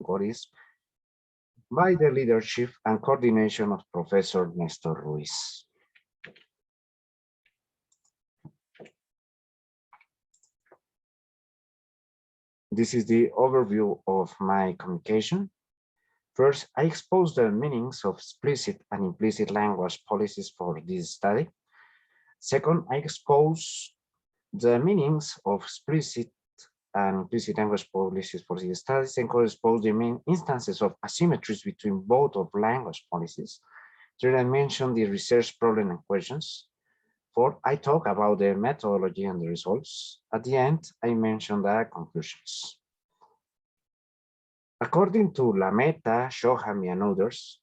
bilingualism by the leadership and coordination of Professor Nestor Ruiz. This is the overview of my communication. First, I expose the meanings of explicit and implicit language policies for this study. Second, I expose the meanings of explicit and implicit language policies for these studies and expose the main instances of asymmetries between both of language policies. Third, I mention the research problem and questions. Fourth, I talk about the methodology and the results. At the end, I mention the conclusions. According to Lameta, Shohami, and others,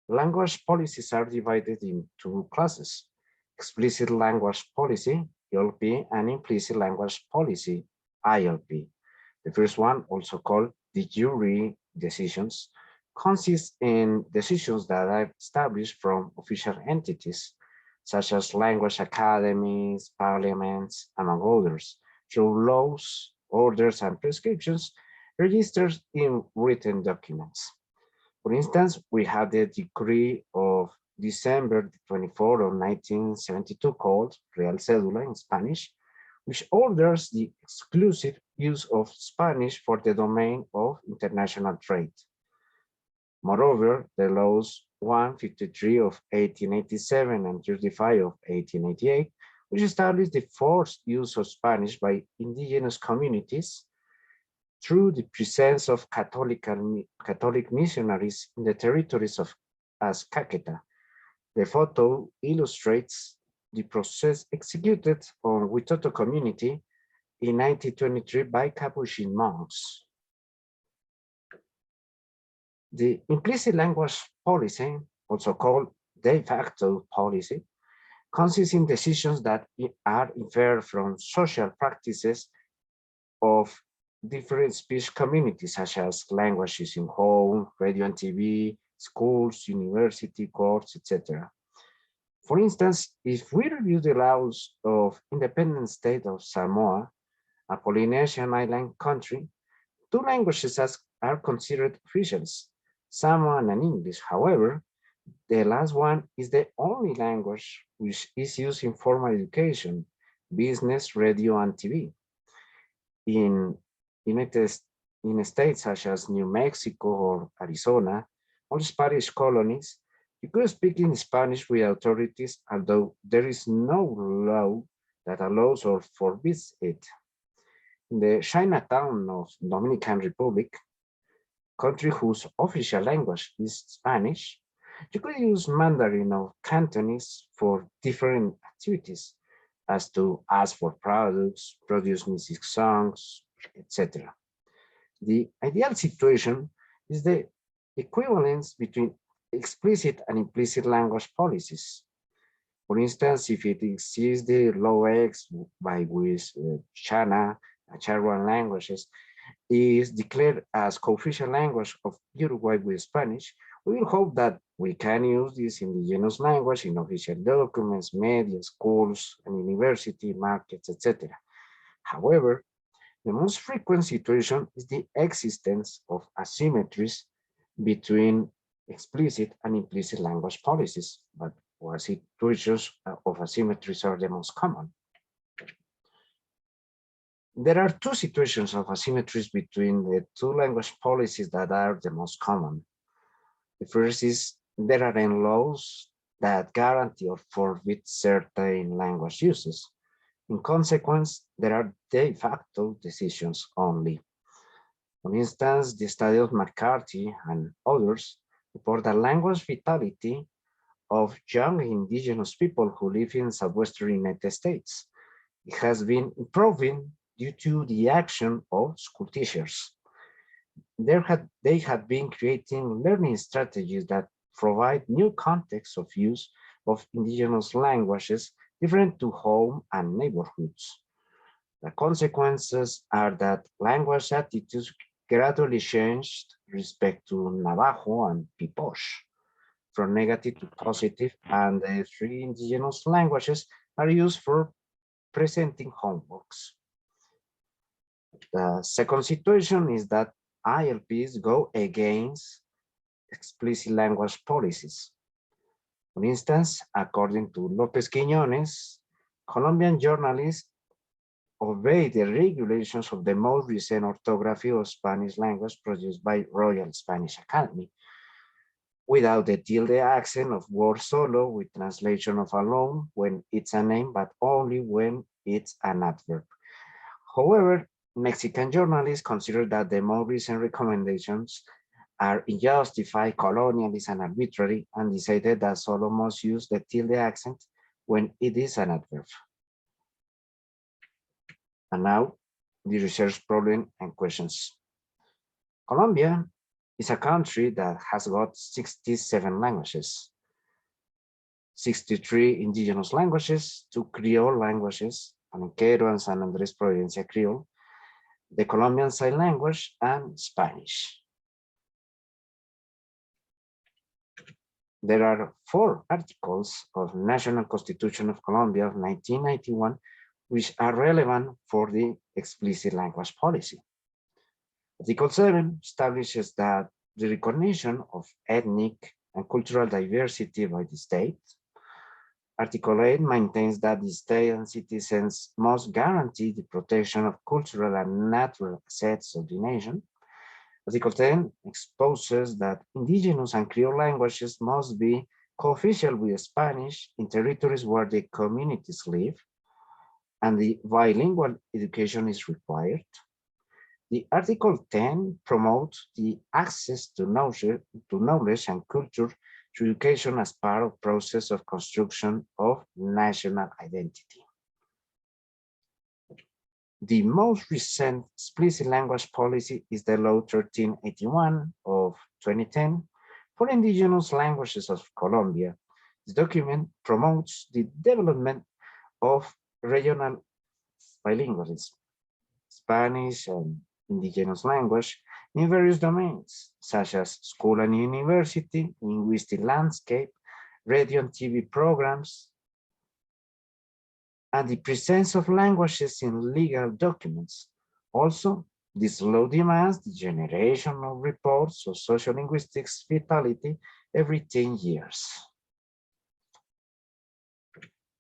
language policies are divided into two classes: explicit language policy, ELP, and implicit language policy, ILP. The first one, also called de jure decisions, consists in decisions that are established from official entities, such as language academies, parliaments, among others, through laws, orders, and prescriptions registered in written documents. For instance, we have the decree of December 24 of 1972 called Real Cédula in Spanish, which orders the exclusive use of Spanish for the domain of international trade. Moreover, the laws 153 of 1887 and 35 of 1888, which established the forced use of Spanish by indigenous communities through the presence of Catholic missionaries in the territories of Caqueta. The photo illustrates the process executed on Huitoto community in 1923 by Capuchin monks. The implicit language policy, also called de facto policy, consists in decisions that are inferred from social practices of different speech communities, such as languages in home, radio and TV, schools, university, courts, etc. For instance, if we review the laws of independent state of Samoa, a Polynesian island country, two languages are considered officials, Samoan and English. However, the last one is the only language which is used in formal education, business, radio, and TV. In states such as New Mexico or Arizona, or Spanish colonies, you could speak in Spanish with authorities, although there is no law that allows or forbids it. In the Chinatown of Dominican Republic, country whose official language is Spanish, you could use Mandarin or Cantonese for different activities, as to ask for products, produce music songs, etc. The ideal situation is the equivalence between explicit and implicit language policies. For instance, if it exists the law X by which Chana and Charruan languages is declared as co-official language of Uruguay with Spanish, we will hope that we can use this indigenous language in official documents, media, schools, and university, markets, etc. However, the most frequent situation is the existence of asymmetries between explicit and implicit language policies, but what situations of asymmetries are the most common? There are two situations of asymmetries between the two language policies that are the most common. The first is there are laws that guarantee or forbid certain language uses. In consequence, there are de facto decisions only. For instance, the study of McCarthy and others report the language vitality of young indigenous people who live in southwestern United States. It has been improving due to the action of school teachers. They have been creating learning strategies that provide new contexts of use of indigenous languages different to home and neighborhoods. The consequences are that language attitudes gradually changed respect to Navajo and Piposh, from negative to positive, and the three indigenous languages are used for presenting homeworks. The second situation is that ILPs go against explicit language policies. For instance, according to López Quiñones, Colombian journalists obey the regulations of the most recent orthography of Spanish language produced by Royal Spanish Academy, without the tilde accent of word solo with translation of alone when it's a name, but only when it's an adverb. However, Mexican journalists consider that the more recent recommendations are unjustified, colonialist, and arbitrary, and decided that solo must use the tilde accent when it is an adverb. And now, the research problem and questions. Colombia is a country that has got 67 languages, 63 indigenous languages, 2 Creole languages, Palenquero and San Andres Provincia Creole, the Colombian Sign Language, and Spanish. There are 4 articles of National Constitution of Colombia of 1991 which are relevant for the explicit language policy. Article 7 establishes that the recognition of ethnic and cultural diversity by the state. Article 8 maintains that the state and citizens must guarantee the protection of cultural and natural assets of the nation. Article 10 exposes that indigenous and Creole languages must be co-official with Spanish in territories where the communities live, and the bilingual education is required. The Article 10 promotes the access to knowledge and culture through education as part of the process of construction of national identity. The most recent explicit language policy is the Law 1381 of 2010 for Indigenous Languages of Colombia. This document promotes the development of regional bilingualism, Spanish and indigenous language in various domains, such as school and university, linguistic landscape, radio and TV programs, and the presence of languages in legal documents. Also, this law demands the generation of reports of sociolinguistics vitality every 10 years.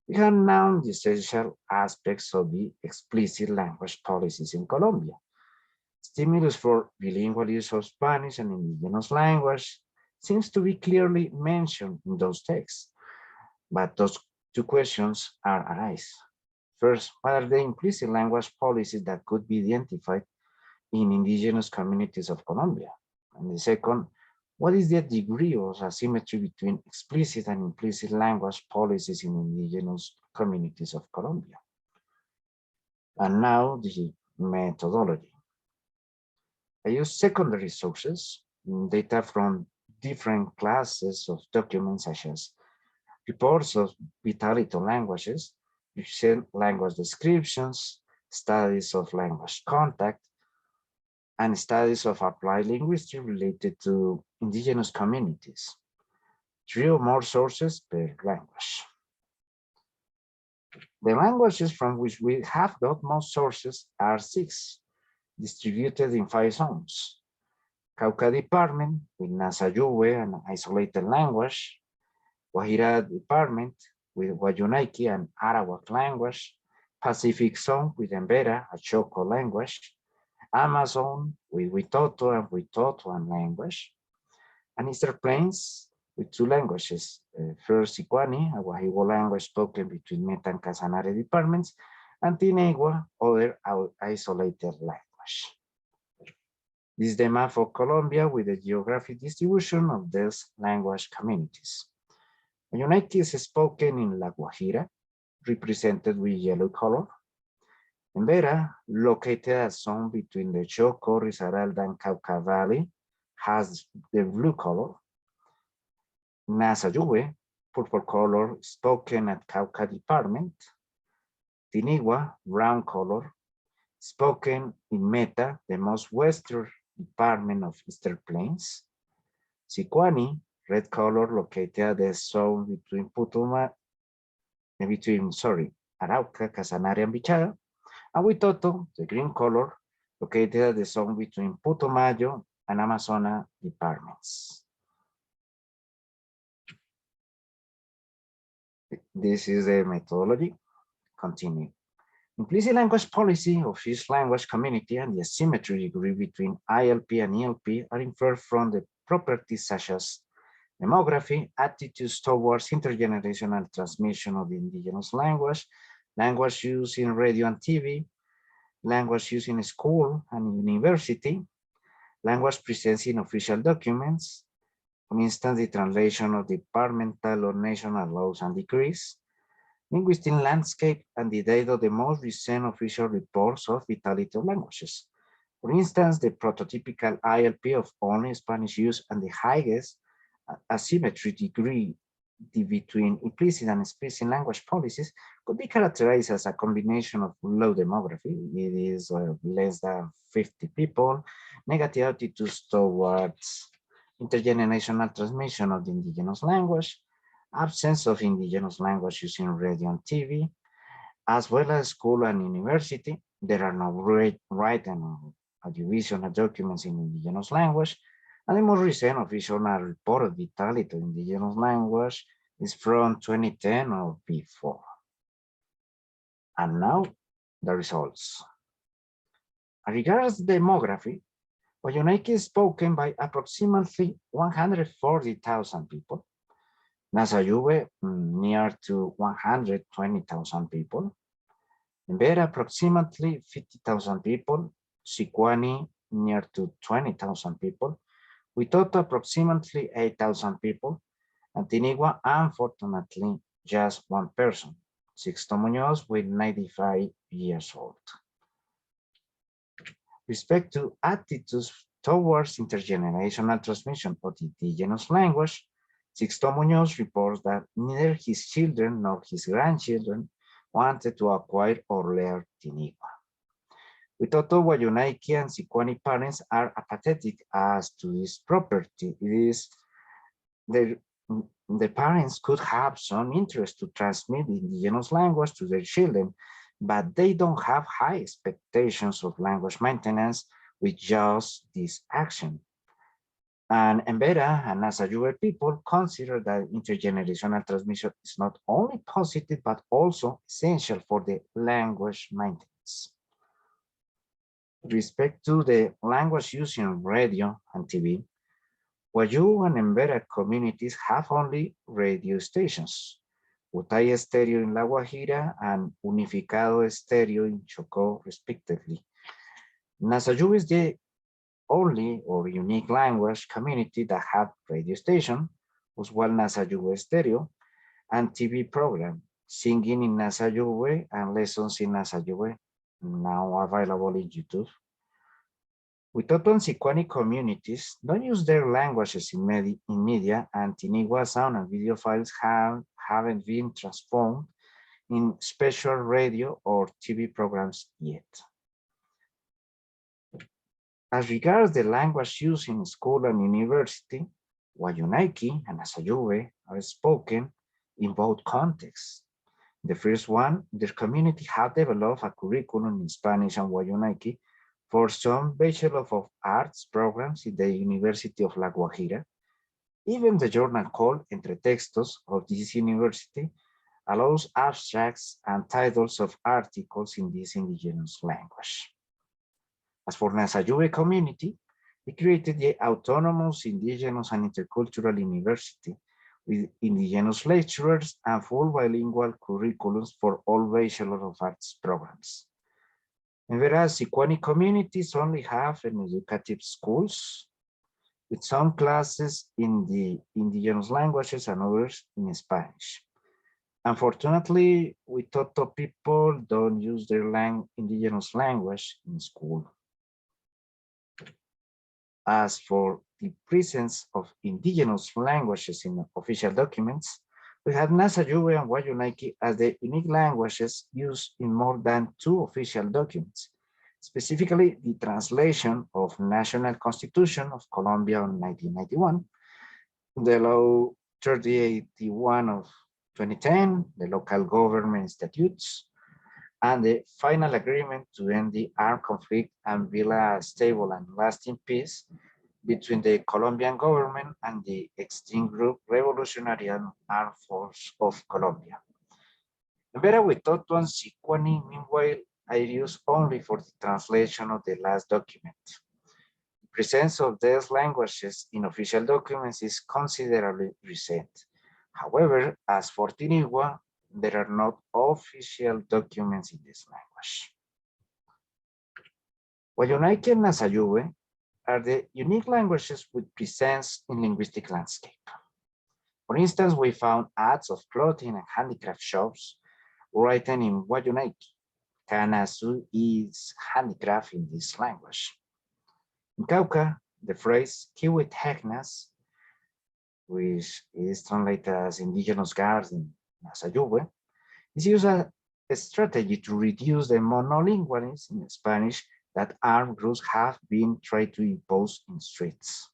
We have now the essential aspects of the explicit language policies in Colombia. Stimulus for bilingual use of Spanish and indigenous language seems to be clearly mentioned in those texts, but those 2 questions arise. First, what are the implicit language policies that could be identified in indigenous communities of Colombia? And the second, what is the degree of asymmetry between explicit and implicit language policies in indigenous communities of Colombia? And now the methodology. I use secondary sources, data from different classes of documents such as reports of vitality languages, recent language descriptions, studies of language contact, and studies of applied linguistics related to indigenous communities. 3 or more sources per language. The languages from which we have got most sources are 6, distributed in 5 zones. Cauca Department with Nasa-Yuwe, an isolated language. Guajira Department with Wayunaiki and Arawak language. Pacific Zone with Embera, a Choco language. Amazon with Witoto and Witotoan language. And Eastern Plains with 2 languages. First, Sicuani, a Guajibo language spoken between Meta and Casanare departments, and Tinegua, other isolated language. This is the map of Colombia with the geographic distribution of these language communities. Wayunaiki is spoken in La Guajira, represented with yellow color. Embera, located a zone between the Choco, Risaralda, and Cauca Valley, has the blue color. Nasa-Yuwe, purple color, spoken at Cauca Department. Tinigua, brown color, spoken in Meta, the most western department of Eastern Plains. Sicuani, red color, located at the zone between Arauca, Casanare, and Bichada. And Witoto, the green color, located at the zone between Putumayo and Amazonas departments. This is the methodology. Continue. Implicit language policy of each language community and the asymmetry degree between ILP and ELP are inferred from the properties such as demography, attitudes towards intergenerational transmission of the indigenous language, language use in radio and TV, language use in school and university, language presence in official documents, for instance, the translation of departmental or national laws and decrees, linguistic landscape, and the date of the most recent official reports of vitality of languages. For instance, the prototypical ILP of only Spanish use and the highest asymmetry degree between implicit and explicit language policies could be characterized as a combination of low demography, it is less than 50 people, negative attitudes towards intergenerational transmission of the indigenous language, absence of indigenous language using radio and TV, as well as school and university. There are no written audiovisual documents in indigenous language, and the most recent official report of vitality of indigenous language is from 2010 or before. And now the results. As regards demography, Guayunaiki is spoken by approximately 140,000 people, Nasayube near to 120,000 people, Embera approximately 50,000 people, Sikwani near to 20,000 people, Witoto approximately 8,000 people, and Tinigua unfortunately just one person, Sixto Muñoz with 95 years old. Respect to attitudes towards intergenerational transmission of the indigenous language, Sixto Muñoz reports that neither his children nor his grandchildren wanted to acquire or learn Tinigua. Witoto, Guayunaiki, and Sikwani parents are apathetic as to this property. It is the parents could have some interest to transmit the indigenous language to their children, but they don't have high expectations of language maintenance with just this action. And Embera and Nasayube people consider that intergenerational transmission is not only positive, but also essential for the language maintenance. With respect to the language used in radio and TV, Guayú and Embera communities have only radio stations, Utay Estéreo in La Guajira and Unificado Estéreo in Chocó, respectively. Nasayube is the only or unique language community that have radio station, Usual Nasayube Estéreo, and TV program, Singing in Nasayube and Lessons in Nasayube, now available in YouTube. Witoto and Sikwani communities don't use their languages in media, and Tinigua sound and video files haven't been transformed in special radio or TV programs yet. As regards the language used in school and university, Guayunaiki and Nasayube are spoken in both contexts. The first one, their community have developed a curriculum in Spanish and Guayunaiki for some Bachelor of Arts programs in the University of La Guajira. Even the journal called Entre Textos of this university allows abstracts and titles of articles in this indigenous language. As for Nasayube community, they created the Autonomous, Indigenous, and Intercultural University with indigenous lecturers and full bilingual curriculums for all Bachelor of Arts programs. And whereas Sikwani communities only have an educative schools with some classes in the indigenous languages and others in Spanish. Unfortunately, Witoto people don't use their indigenous language in school. As for the presence of indigenous languages in official documents, we have Nasayube and Guayunaiki as the unique languages used in more than 2 official documents, specifically the translation of National Constitution of Colombia in 1991, the Law 3081 of 2010, the Local Government Statutes, and the final agreement to end the armed conflict and build a stable and lasting peace between the Colombian government and the extinct group Revolutionary Armed Force of Colombia. Embera Witoto and Sikwani, meanwhile, are used only for the translation of the last document. The presence of these languages in official documents is considerably recent. However, as for Tinigua, there are not official documents in this language. Wayunaiki and Nasayube are the unique languages with presence in linguistic landscape. For instance, we found ads of clothing and handicraft shops written in Wayunaiki. Kanasu is handicraft in this language. In Cauca, the phrase Kiwiteknas, which is translated as indigenous guards in Nasayube, is used as a strategy to reduce the monolingualism in Spanish that armed groups have been trying to impose in streets.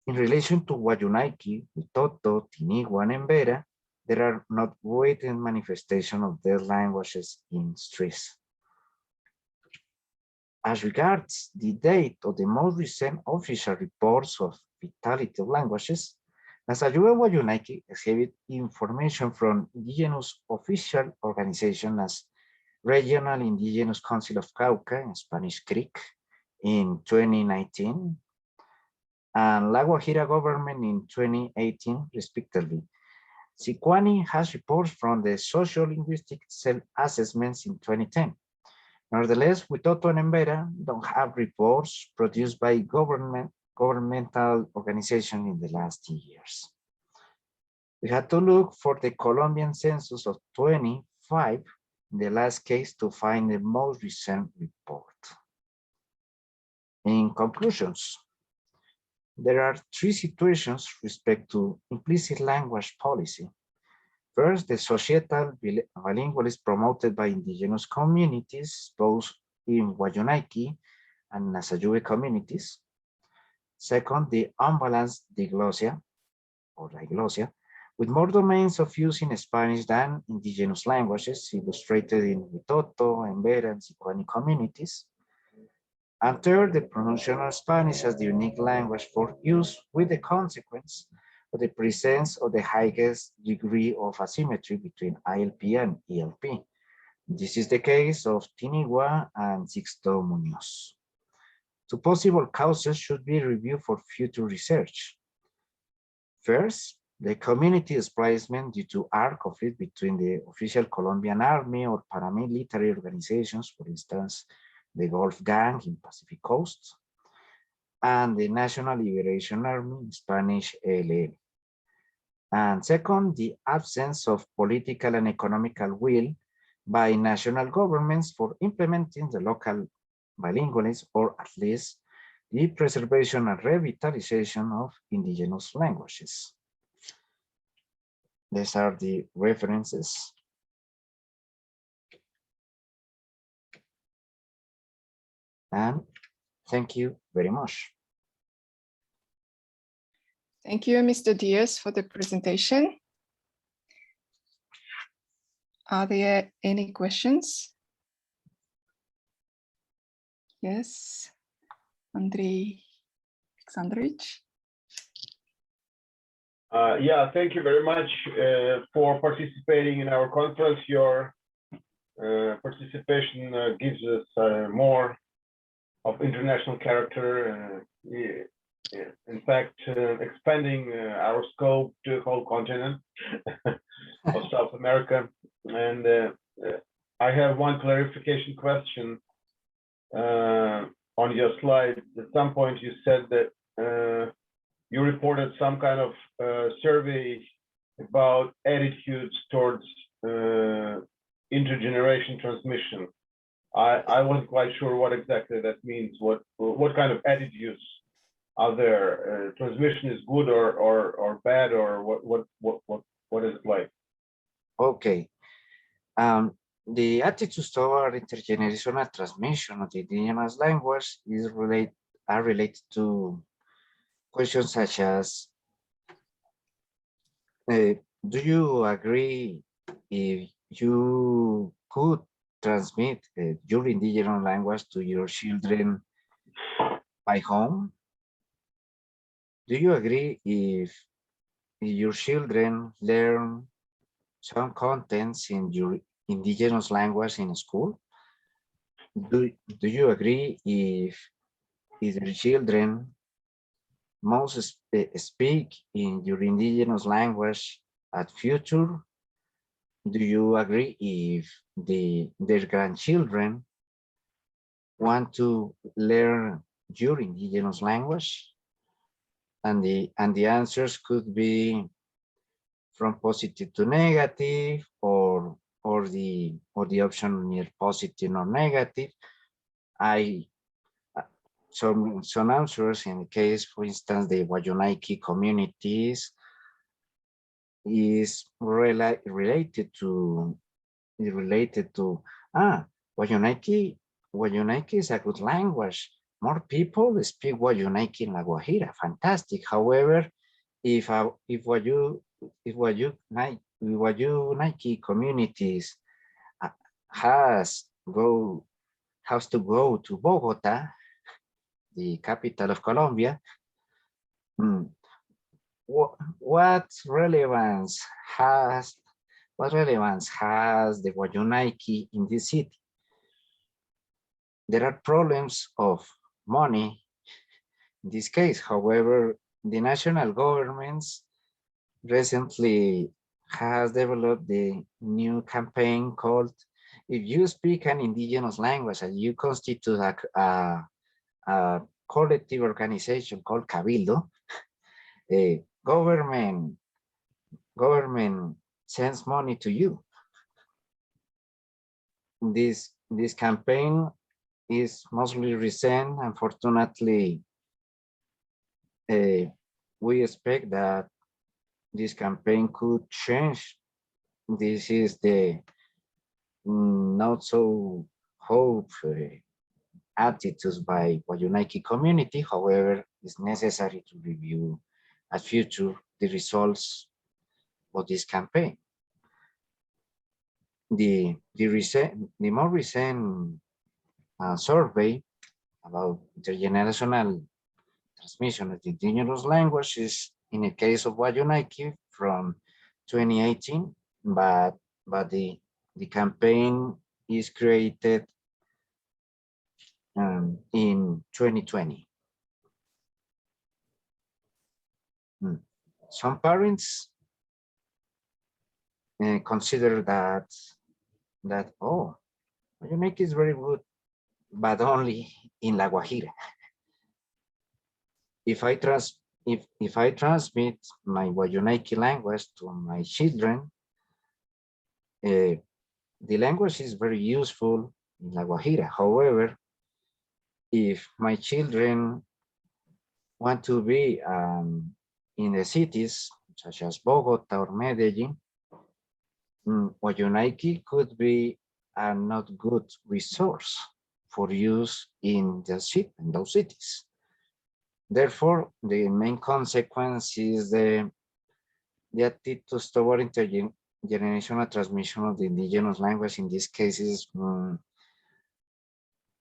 In relation to Wayunaiki, Witoto, Tinigua, and Embera, there are not written manifestations of their languages in streets. As regards the date of the most recent official reports of vitality of languages, Nasayube and Wayunaiki exhibit information from indigenous official organizations as Regional Indigenous Council of Cauca, in Spanish Creek, in 2019, and La Guajira government in 2018, respectively. Sikwani has reports from the Socio-Linguistic Self-Assessments in 2010. Nevertheless, Witoto and Embera don't have reports produced by governmental organizations in the last years. We had to look for the Colombian census of 25, in the last case, to find the most recent report. In conclusions, there are three situations with respect to implicit language policy. First, the societal bilingualism promoted by indigenous communities, both in Wayunaiki and Nasayube communities. Second, the unbalanced diglossia, or diglossia, with more domains of use in Spanish than indigenous languages, illustrated in Witoto, Embera, and Sikwani communities. And third, the pronunciation of Spanish as the unique language for use, with the consequence of the presence of the highest degree of asymmetry between ILP and ELP. This is the case of Tinigua and Sixto Munoz. Two possible causes should be reviewed for future research. First, the community displacement due to armed conflict between the official Colombian army or paramilitary organizations, for instance, the Gulf Gang in Pacific Coast, and the National Liberation Army, in Spanish ELN. And second, the absence of political and economical will by national governments for implementing the local bilingualism, or at least the preservation and revitalization of indigenous languages. These are the references. And thank you very much. Thank you, Mr. Diaz, for the presentation. Are there any questions? Yes, Andrei Alexandrovich. Yeah, thank you very much for participating in our conference. Your participation gives us more of international character. In fact, expanding our scope to the whole continent of South America. And I have one clarification question on your slide. At some point you said that you reported some kind of survey about attitudes towards intergeneration transmission. I wasn't quite sure what exactly that means. What kind of attitudes are there? Transmission is good or bad, or what is it like? Okay. The attitudes toward intergenerational transmission of the indigenous language are related to questions such as, do you agree if you could transmit your indigenous language to your children by home? Do you agree if your children learn some contents in your indigenous language in school? Do you agree if your children must speak in your indigenous language at future? Do you agree if their grandchildren want to learn your indigenous language? And the answers could be from positive to negative, or the option near positive or negative. Some answers in the case, for instance, the Wayunaiki communities is related to Wayunaiki is a good language. More people speak Wayunaiki in La Guajira. Fantastic. However, if Wayunaiki communities has to go to Bogota, the capital of Colombia, what relevance has the Wayunaiki in this city? There are problems of money in this case. However, the national governments recently has developed the new campaign called "If you speak an indigenous language and you constitute a collective organization called Cabildo, government sends money to you." This campaign is mostly recent. Unfortunately, we expect that this campaign could change. This is the not so hope attitudes by Wayunaiki community. However, it's necessary to review at future the results of this campaign. The more recent survey about intergenerational transmission of the indigenous languages in the case of Wayunaiki from 2018, but the campaign is created in 2020. Some parents consider that oh, Wayunaiki is very good, but only in La Guajira. If I transmit my Wayunaiki language to my children, the language is very useful in La Guajira. However, if my children want to be in the cities such as Bogota or Medellin, Wayunaiki could be a not good resource for use in those cities. Therefore, the main consequence is the attitudes toward intergenerational transmission of the indigenous language. In these cases,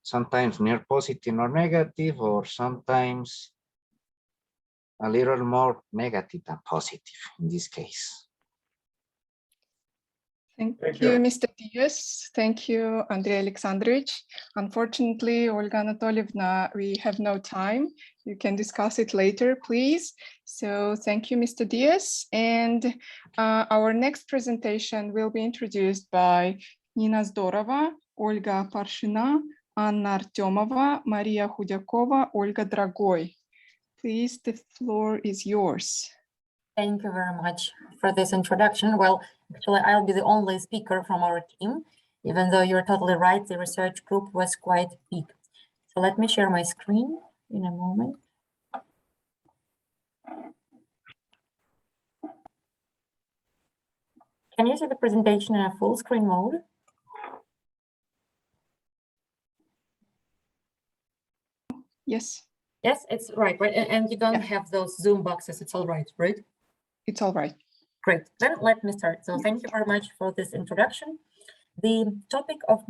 sometimes near positive or negative, or sometimes a little more negative than positive in this case. Thank you, Mr. Diaz. Thank you, Andrei Alexandrovich. Unfortunately, Olga Anatolievna, we have no time. You can discuss it later, please. So thank you, Mr. Diaz. And our next presentation will be introduced by Nina Zdorova, Olga Parshina, Anna Artemova, Maria Khudyakova, Olga Dragoy. Please, the floor is yours. Thank you very much for this introduction. Well, actually, I'll be the only speaker from our team, even though you're totally right, the research group was quite big. So let me share my screen in a moment. Can you see the presentation in a full screen mode? Yes. Yes, it's right? And you don't have those Zoom boxes. It's all right, right? It's all right. Great, then let me start. So thank you very much for this introduction. The topic of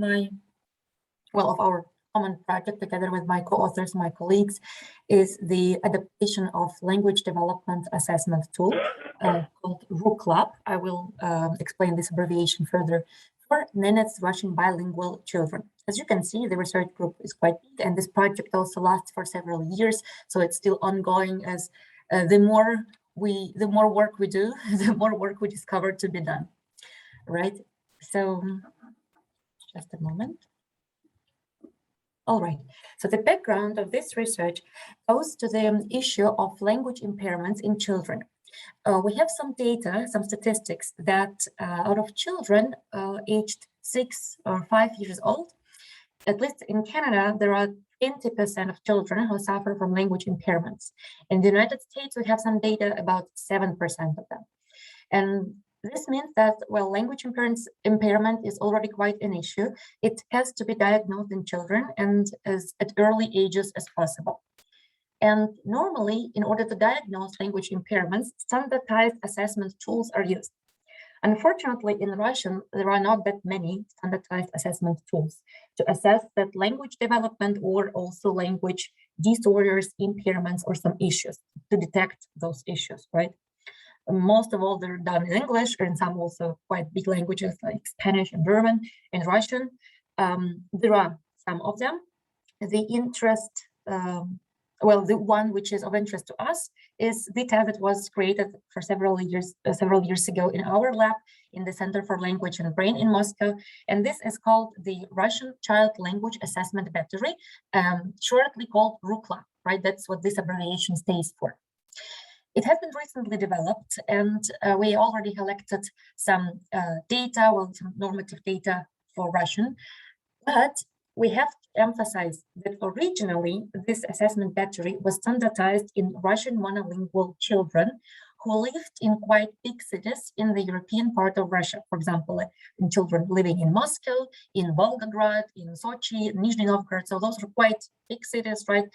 our common project together with my co-authors, my colleagues, is the adaptation of language development assessment tool called RuCLAB. I will explain this abbreviation further, for Nenets-Russian bilingual children. As you can see, the research group is quite big, and this project also lasts for several years, so it's still ongoing. As the more work we do, the more work we discover to be done, right? So just a moment. All right, so the background of this research goes to the issue of language impairments in children. We have some data, some statistics that out of children aged 6 or 5 years old, at least in Canada, there are 20% of children who suffer from language impairments. In the United States, we have some data about 7% of them. And this means that, well, language impairment is already quite an issue. It has to be diagnosed in children and at early ages as possible. And normally, in order to diagnose language impairments, standardized assessment tools are used. Unfortunately, in Russian, there are not that many standardized assessment tools to assess that language development or also language disorders, impairments, or some issues, to detect those issues, right? Most of all, they're done in English, and some also quite big languages like Spanish and German and Russian. There are some of them. The interest, the one which is of interest to us is the test that was created for several years ago in our lab in the Center for Language and Brain in Moscow. And this is called the Russian Child Language Assessment Battery, shortly called RuCLAB, right? That's what this abbreviation stands for. It has been recently developed, and we already collected some data, some normative data for Russian, but we have to emphasize that originally this assessment battery was standardized in Russian monolingual children who lived in quite big cities in the European part of Russia. For example, in children living in Moscow, in Volgograd, in Sochi, Nizhny Novgorod. So those are quite big cities, right?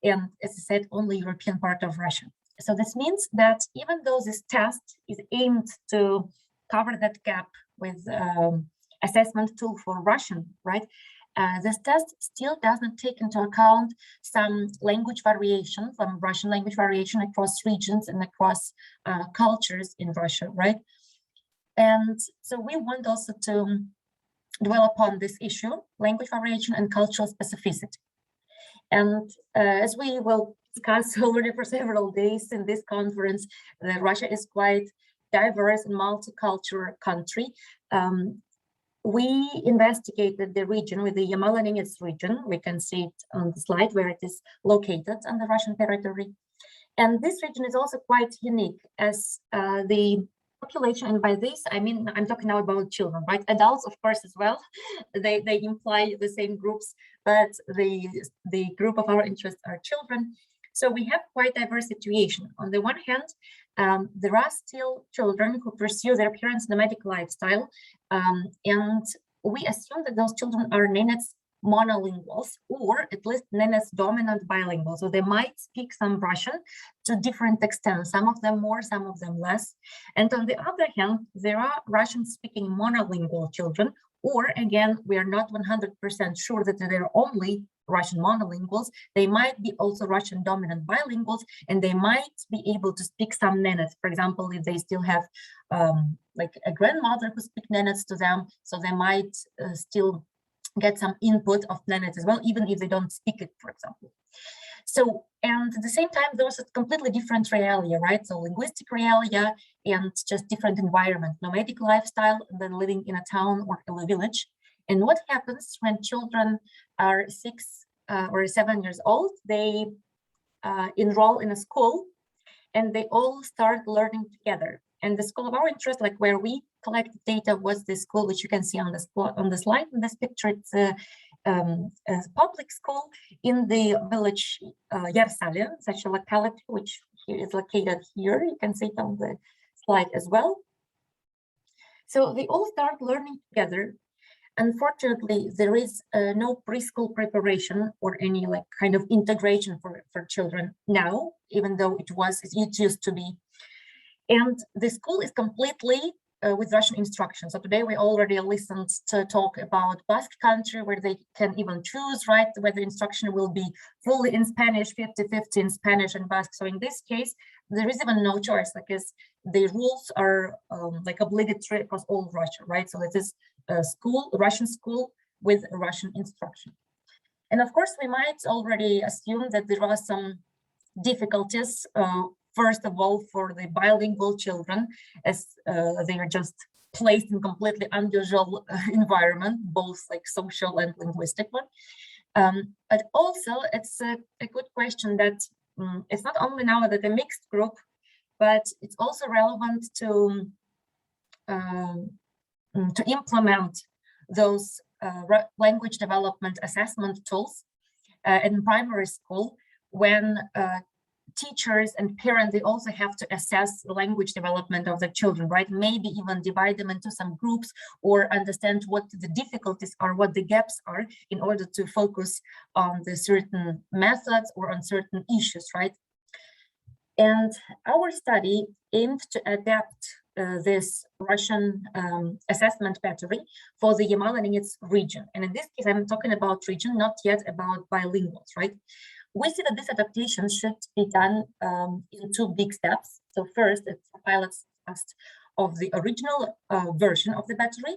And as I said, only European part of Russia. So this means that even though this test is aimed to cover that gap with assessment tool for Russian, right? This test still does not take into account some language variation, some Russian language variation across regions and across cultures in Russia, right? And so we want also to dwell upon this issue, language variation and cultural specificity. And as we will discuss already for several days in this conference, Russia is quite diverse and multicultural country. We investigated the region with the Yamalo-Nenets region. We can see it on the slide where it is located on the Russian territory. And this region is also quite unique as the population, and by this, I mean, I'm talking now about children, right? Adults, of course, as well. They imply the same groups, but the group of our interest are children. So we have quite diverse situation. On the one hand, there are still children who pursue their parents' nomadic lifestyle, and we assume that those children are Nenets monolinguals, or at least Nenets dominant bilingual. So they might speak some Russian to different extents, some of them more, some of them less. And on the other hand, there are Russian speaking monolingual children, or again, we are not 100% sure that they're only Russian monolinguals. They might be also Russian dominant bilinguals, and they might be able to speak some Nenets. For example, if they still have like a grandmother who speaks Nenets to them, so they might still get some input of Nenets as well, even if they don't speak it, for example. So, and at the same time, there's a completely different realia, right? So linguistic realia and just different environment, nomadic lifestyle, and then living in a town or a village. And what happens when children are 6 or 7 years old? They enroll in a school and they all start learning together. And the school of our interest, like where we collect data, was the school which you can see on the slide in this picture. It's a public school in the village Yarsale, such a locality which is located here. You can see it on the slide as well. So they all start learning together. Unfortunately, there is no preschool preparation or any like kind of integration for children now, even though it used to be. And the school is completely with Russian instruction. So today we already listened to talk about Basque country, where they can even choose, right, whether instruction will be fully in Spanish, 50-50 in Spanish and Basque. So in this case, there is even no choice, because the rules are like obligatory across all Russia, right? So it is a school, a Russian school with Russian instruction. And of course, we might already assume that there are some difficulties, first of all, for the bilingual children, as they are just placed in completely unusual environment, both like social and linguistic one. But also, it's a good question that it's not only now that a mixed group, but it's also relevant to implement those language development assessment tools in primary school, when teachers and parents, they also have to assess the language development of the children, right? Maybe even divide them into some groups, or understand what the difficulties are, what the gaps are, in order to focus on the certain methods or on certain issues, right? And our study aimed to adapt this Russian assessment battery for the Yamal-Nenets region. And in this case, I'm talking about region, not yet about bilinguals, right? We see that this adaptation should be done in two big steps. So first, it's a pilot test of the original version of the battery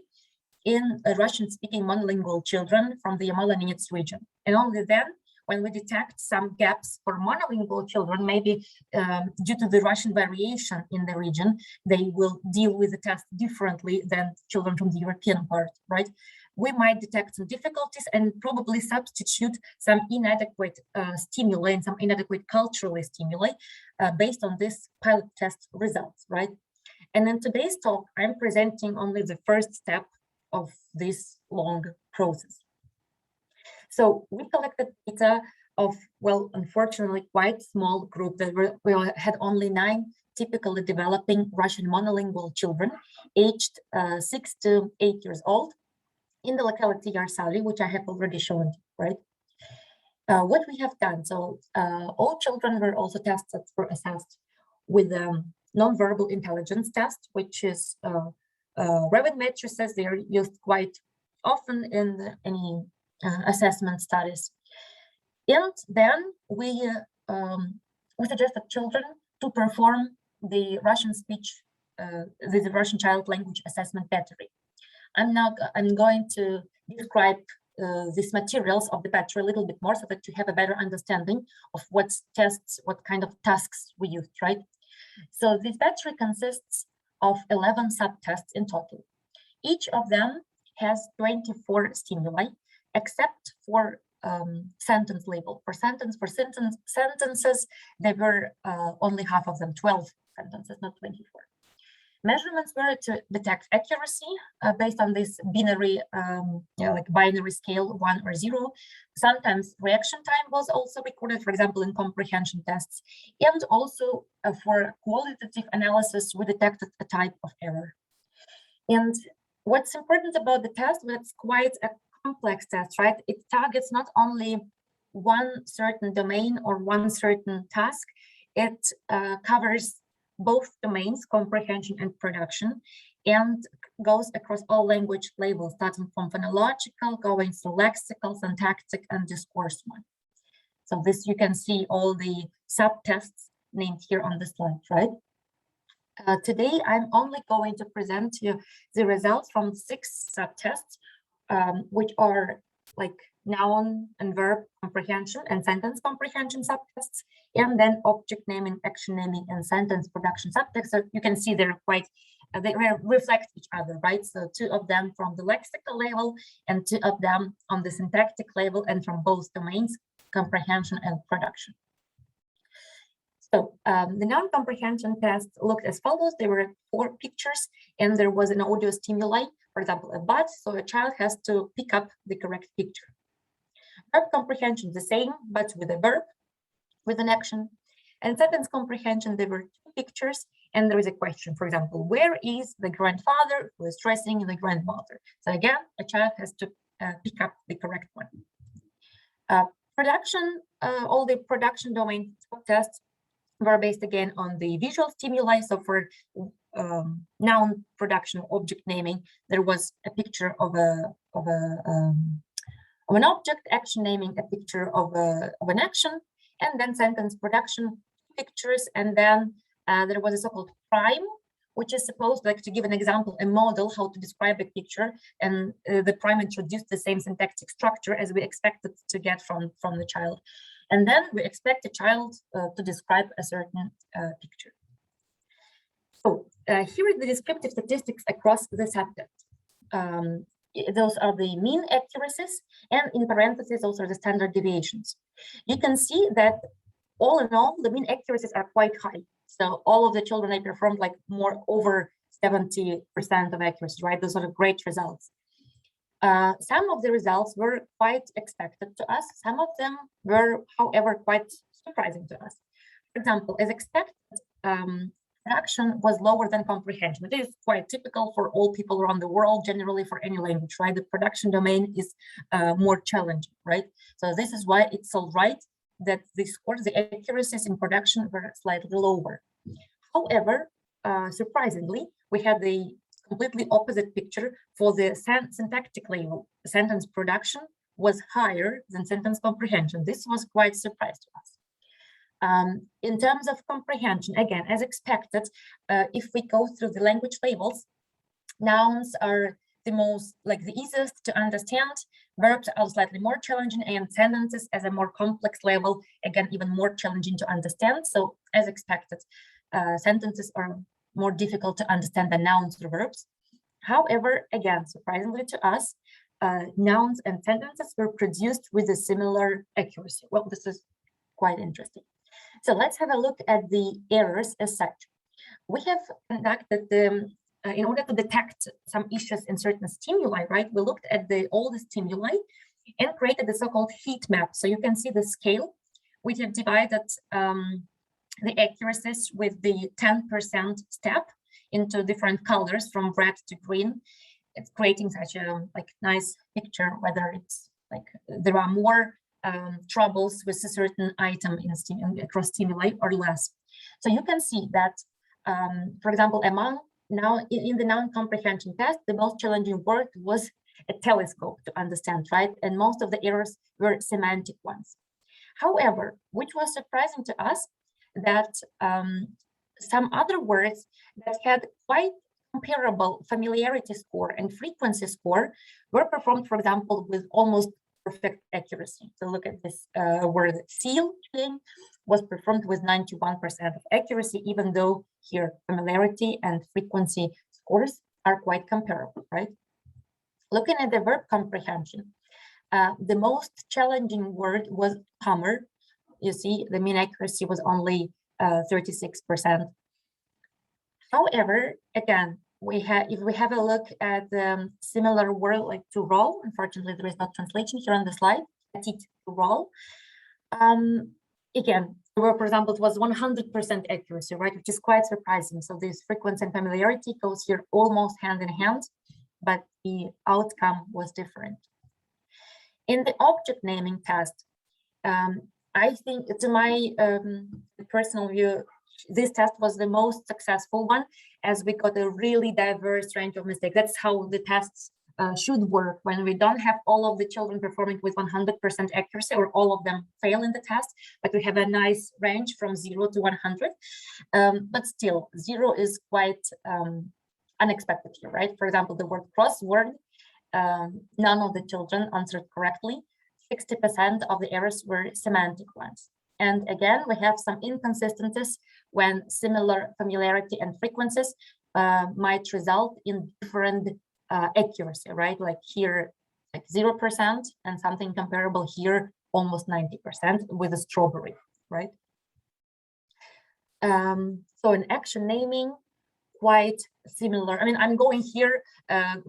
in Russian-speaking monolingual children from the Yamal-Nenets region. And only then, when we detect some gaps for monolingual children, maybe due to the Russian variation in the region, they will deal with the test differently than children from the European part, right? We might detect some difficulties and probably substitute some inadequate stimuli and some inadequate cultural stimuli based on this pilot test results, right? And in today's talk, I'm presenting only the first step of this long process. So we collected data of, well, unfortunately, quite small group that we had only 9 typically developing Russian monolingual children, aged 6 to 8 years old, in the locality Yarsali, which I have already shown you, right? What we have done, so all children were also tested, were assessed with a nonverbal intelligence test, which is Raven matrices. They are used quite often in any assessment studies. And then we suggested children to perform the Russian speech, the Russian child language assessment battery. I'm going to describe these materials of the battery a little bit more, so that you have a better understanding of what tests, what kind of tasks we used, right? So this battery consists of 11 subtests in total. Each of them has 24 stimuli, except for sentence label. For sentences, there were only half of them, 12 sentences, not 24. Measurements were to detect accuracy based on this binary, like binary scale, 1 or 0. Sometimes reaction time was also recorded, for example, in comprehension tests. And also for qualitative analysis, we detected a type of error. And what's important about the test, it's quite a complex test, right? It targets not only one certain domain or one certain task, it covers both domains, comprehension and production, and goes across all language labels, starting from phonological, going through lexical, syntactic, and discourse one. So this, you can see all the subtests named here on the slide, right? Today, I'm only going to present you the results from 6 subtests, which are like noun and verb comprehension and sentence comprehension subtests, and then object naming, action naming, and sentence production subtests. So you can see they're quite, they reflect each other, right? So 2 of them from the lexical level and 2 of them on the syntactic level, and from both domains, comprehension and production. So the noun comprehension test looked as follows. There were 4 pictures, and there was an audio stimuli, for example, a but, so a child has to pick up the correct picture. Verb comprehension, the same, but with a verb, with an action. And sentence comprehension, there were 2 pictures, and there is a question. For example, where is the grandfather who is dressing the grandmother? So again, a child has to pick up the correct one. Production, all the production domain tests were based again on the visual stimuli. So for noun production, object naming, there was a picture of an object, action naming a picture of an action, and then sentence production, pictures, and then there was a so-called prime, which is supposed to give an example, a model, how to describe a picture, and the prime introduced the same syntactic structure as we expected to get from the child. And then we expect the child to describe a certain picture. So here are the descriptive statistics across the subject. Those are the mean accuracies, and in parentheses, those are the standard deviations. You can see that all in all, the mean accuracies are quite high. So all of the children, they performed like more over 70% of accuracy, right? Those are great results. Some of the results were quite expected to us. Some of them were, however, quite surprising to us. For example, as expected, production was lower than comprehension. It is quite typical for all people around the world, generally for any language, right? The production domain is more challenging, right? So this is why it's all right that the scores, the accuracies in production were slightly lower. However, surprisingly, we had the completely opposite picture for the syntactic level. Sentence production was higher than sentence comprehension. This was quite a surprise to us. In terms of comprehension, again, as expected, if we go through the language labels, nouns are the most, the easiest to understand, verbs are slightly more challenging, and sentences as a more complex level, again, even more challenging to understand. So as expected, sentences are more difficult to understand than nouns or verbs. However, again, surprisingly to us, nouns and sentences were produced with a similar accuracy. Well, this is quite interesting. So let's have a look at the errors as such. We have conducted in order to detect some issues in certain stimuli, right? We looked at all the stimuli and created the so-called heat map. So you can see the scale. We have divided the accuracies with the 10% step into different colors from red to green. It's creating such a nice picture, whether it's there are more troubles with a certain item across stimuli or less. So you can see that, for example, in the noun comprehension test, the most challenging word was a telescope to understand, right? And most of the errors were semantic ones. However, which was surprising to us, that some other words that had quite comparable familiarity score and frequency score were performed, for example, with almost perfect accuracy. So look at this word seal was performed with 91% of accuracy, even though here familiarity and frequency scores are quite comparable, right? Looking at the verb comprehension, the most challenging word was hammer. You see, the mean accuracy was only 36%. However, again, if we have a look at the similar word like to roll, unfortunately there is no translation here on the slide, to roll. Again, for example, it was 100% accuracy, right, which is quite surprising. So this frequency and familiarity goes here almost hand in hand, but the outcome was different. In the object naming test, I think, to my personal view, this test was the most successful one, as we got a really diverse range of mistakes. That's how the tests should work, when we don't have all of the children performing with 100% accuracy, or all of them fail in the test, but we have a nice range from 0 to 100. But still, 0 is quite unexpected here, right? For example, the word crossword, none of the children answered correctly. 60% of the errors were semantic ones. And again, we have some inconsistencies when similar familiarity and frequencies might result in different accuracy, right? Like here, 0%, and something comparable here, almost 90% with a strawberry, right? So in action naming, quite similar. I mean, I'm going here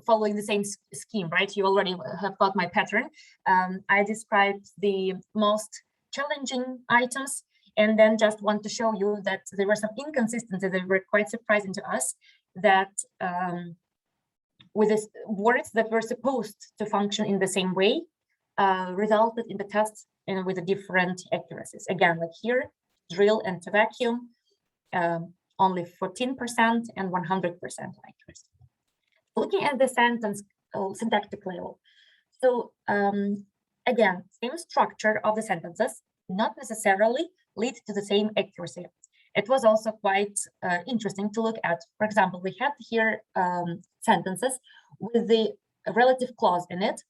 following the same scheme, right? You already have got my pattern. I described the most challenging items, and then just want to show you that there were some inconsistencies that were quite surprising to us, that with this words that were supposed to function in the same way resulted in the tests and with a different accuracies. Again, like here, drill and to vacuum, only 14% and 100% accuracy. Looking at the sentence syntactic level. So again, same structure of the sentences, not necessarily lead to the same accuracy. It was also quite interesting to look at. For example, we had here sentences with the relative clause in it,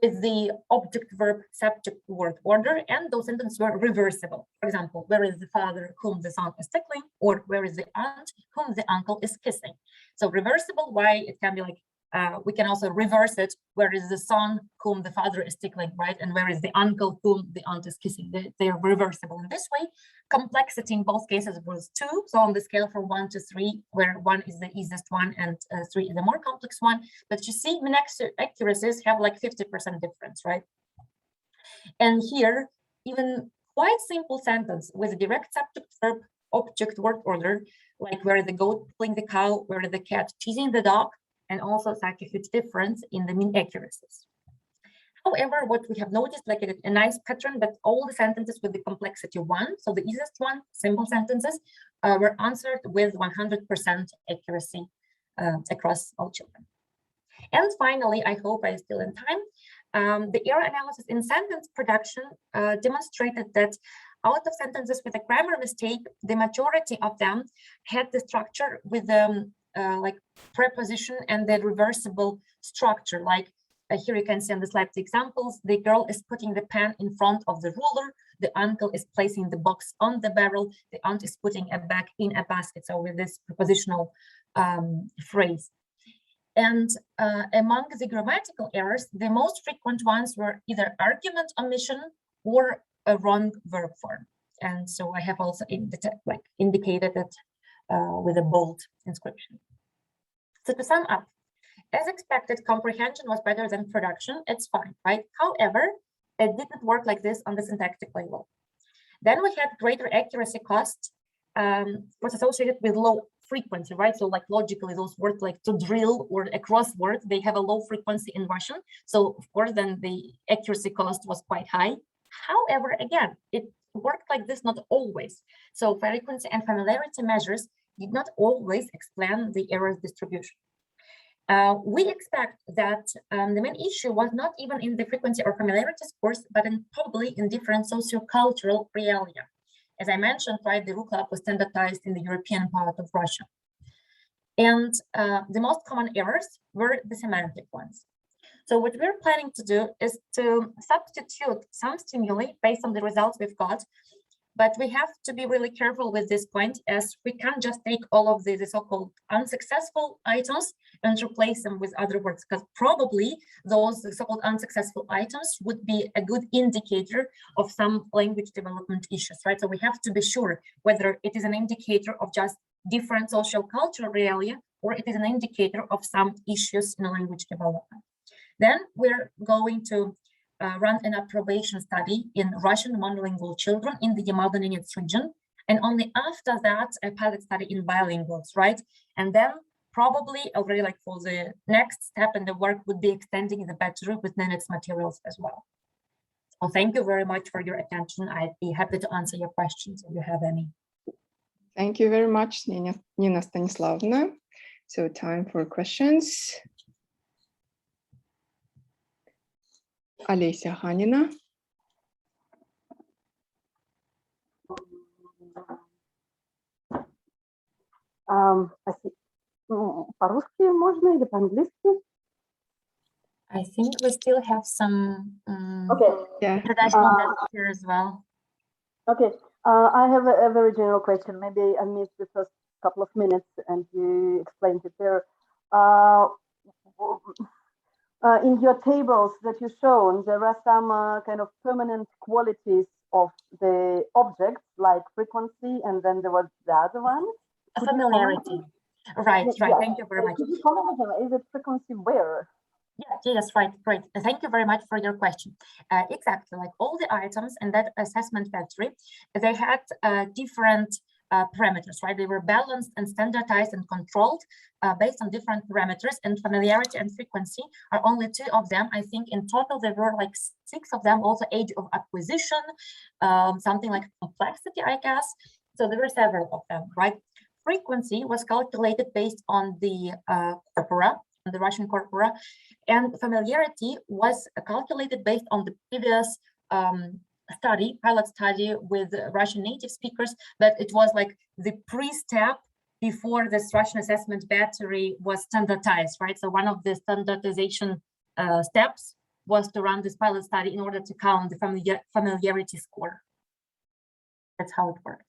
with the object, verb, subject, word order, and those sentences were reversible. For example, where is the father whom the son is tickling, or where is the aunt whom the uncle is kissing? So reversible, why it can be like, we can also reverse it, where is the son whom the father is tickling, right? And where is the uncle whom the aunt is kissing? They're reversible in this way. Complexity in both cases was 2. So on the scale from 1 to 3, where 1 is the easiest one and 3 is the more complex one. But you see, accuracies have like 50% difference, right? And here, even quite simple sentence with a direct subject, verb, object, word order, like where the goat pulling the cow, where the cat teasing the dog, and also such a huge difference in the mean accuracies. However, what we have noticed, like a nice pattern, that all the sentences with the complexity 1, so the easiest one, simple sentences, were answered with 100% accuracy across all children. And finally, I hope I'm still in time, the error analysis in sentence production demonstrated that out of sentences with a grammar mistake, the majority of them had the structure with like preposition and the reversible structure. Like here you can see on the slide the examples. The girl is putting the pen in front of the ruler. The uncle is placing the box on the barrel. The aunt is putting a bag in a basket. So with this prepositional phrase. And among the grammatical errors, the most frequent ones were either argument omission or a wrong verb form. And so I have also indicated it with a bold inscription. So to sum up, as expected, comprehension was better than production. It's fine, right? However, it didn't work like this on the syntactic level. Then we had greater accuracy cost was associated with low frequency, right? So like logically, those words like to drill or a crossword, they have a low frequency in Russian. So of course, then the accuracy cost was quite high. However, again, it worked like this, not always. So frequency and familiarity measures did not always explain the error distribution. We expect that the main issue was not even in the frequency or familiarity scores, but probably in different socio-cultural realia. As I mentioned, right, the RuCLAB was standardized in the European part of Russia. And the most common errors were the semantic ones. So what we're planning to do is to substitute some stimuli based on the results we've got, but we have to be really careful with this point, as we can't just take all of the so-called unsuccessful items and replace them with other words, because probably those so-called unsuccessful items would be a good indicator of some language development issues, right? So we have to be sure whether it is an indicator of just different social cultural realia, or it is an indicator of some issues in language development. Then we're going to run an approbation study in Russian monolingual children in the Nenets region, and only after that a pilot study in bilinguals, right? And then probably already like for the next step in the work would be extending the battery with Nenets materials as well. So thank you very much for your attention. I'd be happy to answer your questions if you have any. Thank you very much, Nina Stanislavna. So time for questions. Олеся Ханина. По-русски можно или по-английски? I think we still have some international guests here as well. Okay, I have a very general question. Maybe I missed the first couple of minutes and you explained it there. In your tables that you shown, there are some kind of permanent qualities of the objects, like frequency, and then there was the other one. Familiarity. Right, right. Thank you very much. Could you comment on, is it frequency where? Yes, right, great. Thank you very much for your question. Exactly, like all the items in that assessment battery, they had different parameters, right? They were balanced and standardized and controlled based on different parameters, and familiarity and frequency are only 2 of them. I think in total there were like 6 of them, also age of acquisition, something like complexity, I guess. So there were several of them, right? Frequency was calculated based on the corpora, the Russian corpora, and familiarity was calculated based on the previous pilot study with Russian native speakers, but it was like the pre-step before this Russian assessment battery was standardized, right? So one of the standardization steps was to run this pilot study in order to count the familiarity score. That's how it worked.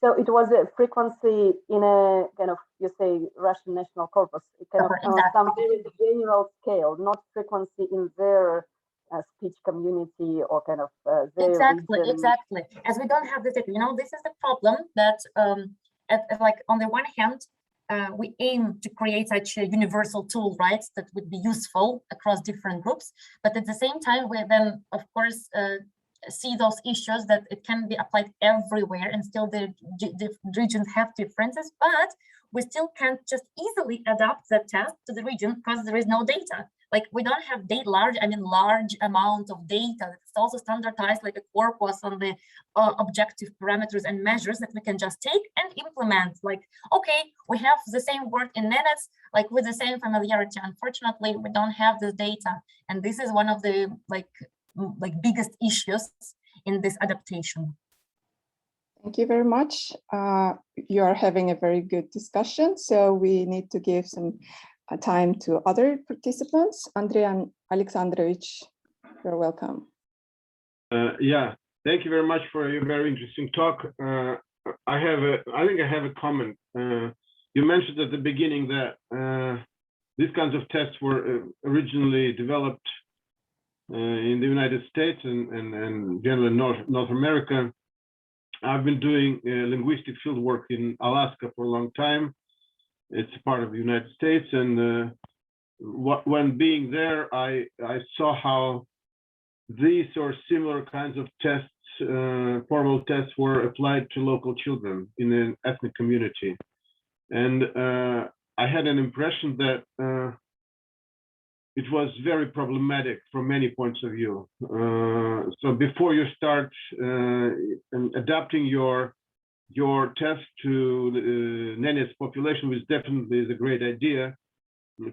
So it was a frequency in a kind of, you say, Russian national corpus, kind of on some very general scale, not frequency in their speech community or kind of their exactly region. Exactly. As we don't have this, you know, this is the problem that like on the one hand we aim to create such a universal tool, right, that would be useful across different groups, but at the same time we then of course see those issues that it can be applied everywhere, and still the regions have differences, but we still can't just easily adapt the test to the region because there is no data. Like we don't have large amount of data. It's also standardized like a corpus on the objective parameters and measures that we can just take and implement. Like, okay, we have the same word in Nenets, like with the same familiarity. Unfortunately, we don't have this data, and this is one of the like biggest issues in this adaptation. Thank you very much. You are having a very good discussion, so we need to give some time to other participants. Andrei Alexandrovich, you're welcome. Yeah, thank you very much for your very interesting talk. I think I have a comment. You mentioned at the beginning that these kinds of tests were originally developed in the United States and generally North America. I've been doing linguistic field work in Alaska for a long time. It's a part of the United States, and when being there, I saw how these or similar kinds of tests, formal tests, were applied to local children in an ethnic community, and I had an impression that it was very problematic from many points of view. So before you start adapting your test to the Nenets population, which definitely is a great idea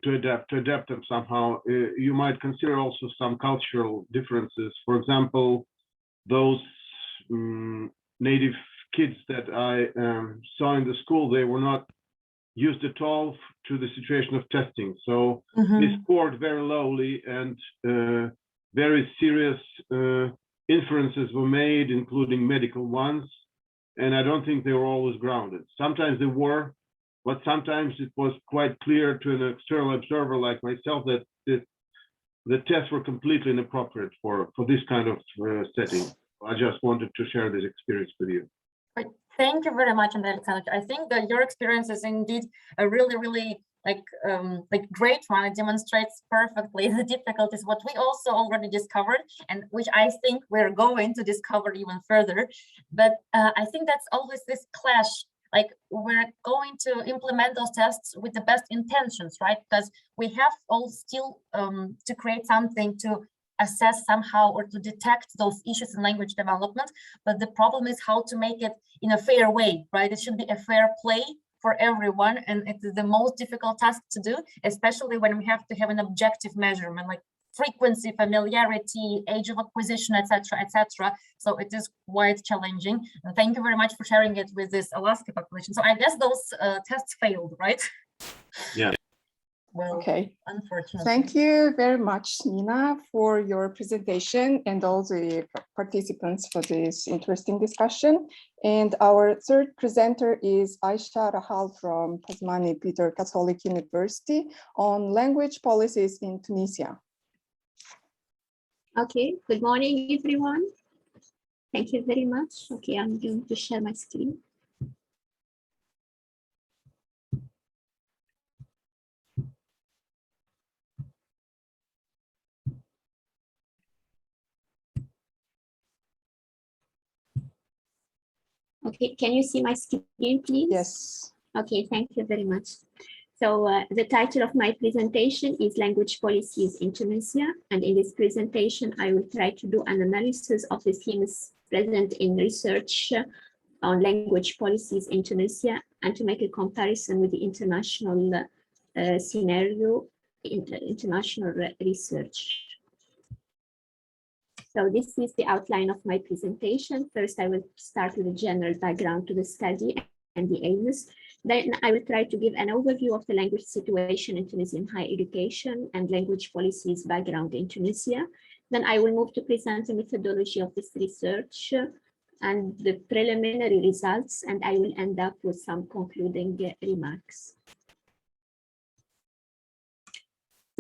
to adapt them somehow, you might consider also some cultural differences. For example, those native kids that I saw in the school, they were not used at all to the situation of testing. So they scored very lowly, and very serious inferences were made, including medical ones. And I don't think they were always grounded. Sometimes they were, but sometimes it was quite clear to an external observer like myself that the tests were completely inappropriate for this kind of setting. I just wanted to share this experience with you. Thank you very much, Andrei Alexandrovich. I think that your experience is indeed a really, really great one. It demonstrates perfectly the difficulties, what we also already discovered, and which I think we're going to discover even further. But I think that's always this clash. Like, we're going to implement those tests with the best intentions, right? Because we have all still to create something to assess somehow or to detect those issues in language development. But the problem is how to make it in a fair way, right? It should be a fair play for everyone, and it is the most difficult task to do, especially when we have to have an objective measurement like frequency, familiarity, age of acquisition, etc., etc. So it is quite challenging. And thank you very much for sharing it with this Alaska population. So I guess those tests failed, right? Yeah. Well, okay. Unfortunately. Thank you very much, Nina, for your presentation, and all the participants for this interesting discussion. And our third presenter is Aisha Rahal from Pazmani Peter Catholic University on language policies in Tunisia. Okay, good morning, everyone. Thank you very much. Okay, I'm going to share my screen. Okay, can you see my screen, please? Yes. Okay, thank you very much. So the title of my presentation is Language Policies in Tunisia. And in this presentation, I will try to do an analysis of the themes present in research on language policies in Tunisia and to make a comparison with the international scenario in international research. So this is the outline of my presentation. First, I will start with a general background to the study and the aims. Then I will try to give an overview of the language situation in Tunisian higher education and language policies background in Tunisia. Then I will move to present the methodology of this research and the preliminary results, and I will end up with some concluding remarks.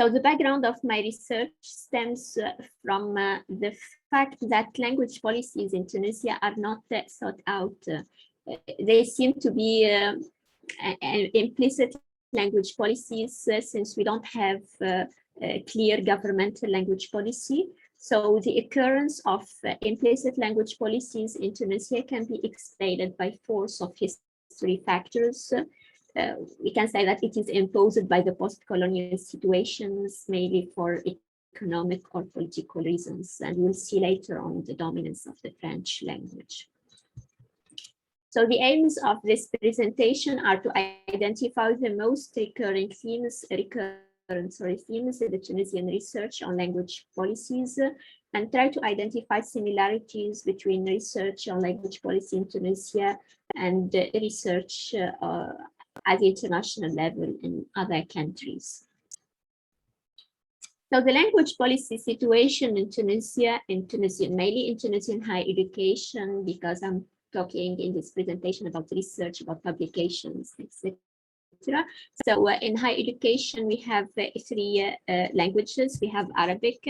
So the background of my research stems from the fact that language policies in Tunisia are not thought out. They seem to be implicit language policies since we don't have a clear governmental language policy. So the occurrence of implicit language policies in Tunisia can be explained by force of history factors. We can say that it is imposed by the post-colonial situations, mainly for economic or political reasons. And we'll see later on the dominance of the French language. So the aims of this presentation are to identify the most recurring themes, themes in the Tunisian research on language policies, and try to identify similarities between research on language policy in Tunisia and research at the international level in other countries. So the language policy situation in Tunisia, mainly in Tunisian higher education, because I'm talking in this presentation about research, about publications, etc. So in higher education, we have three languages. We have Arabic,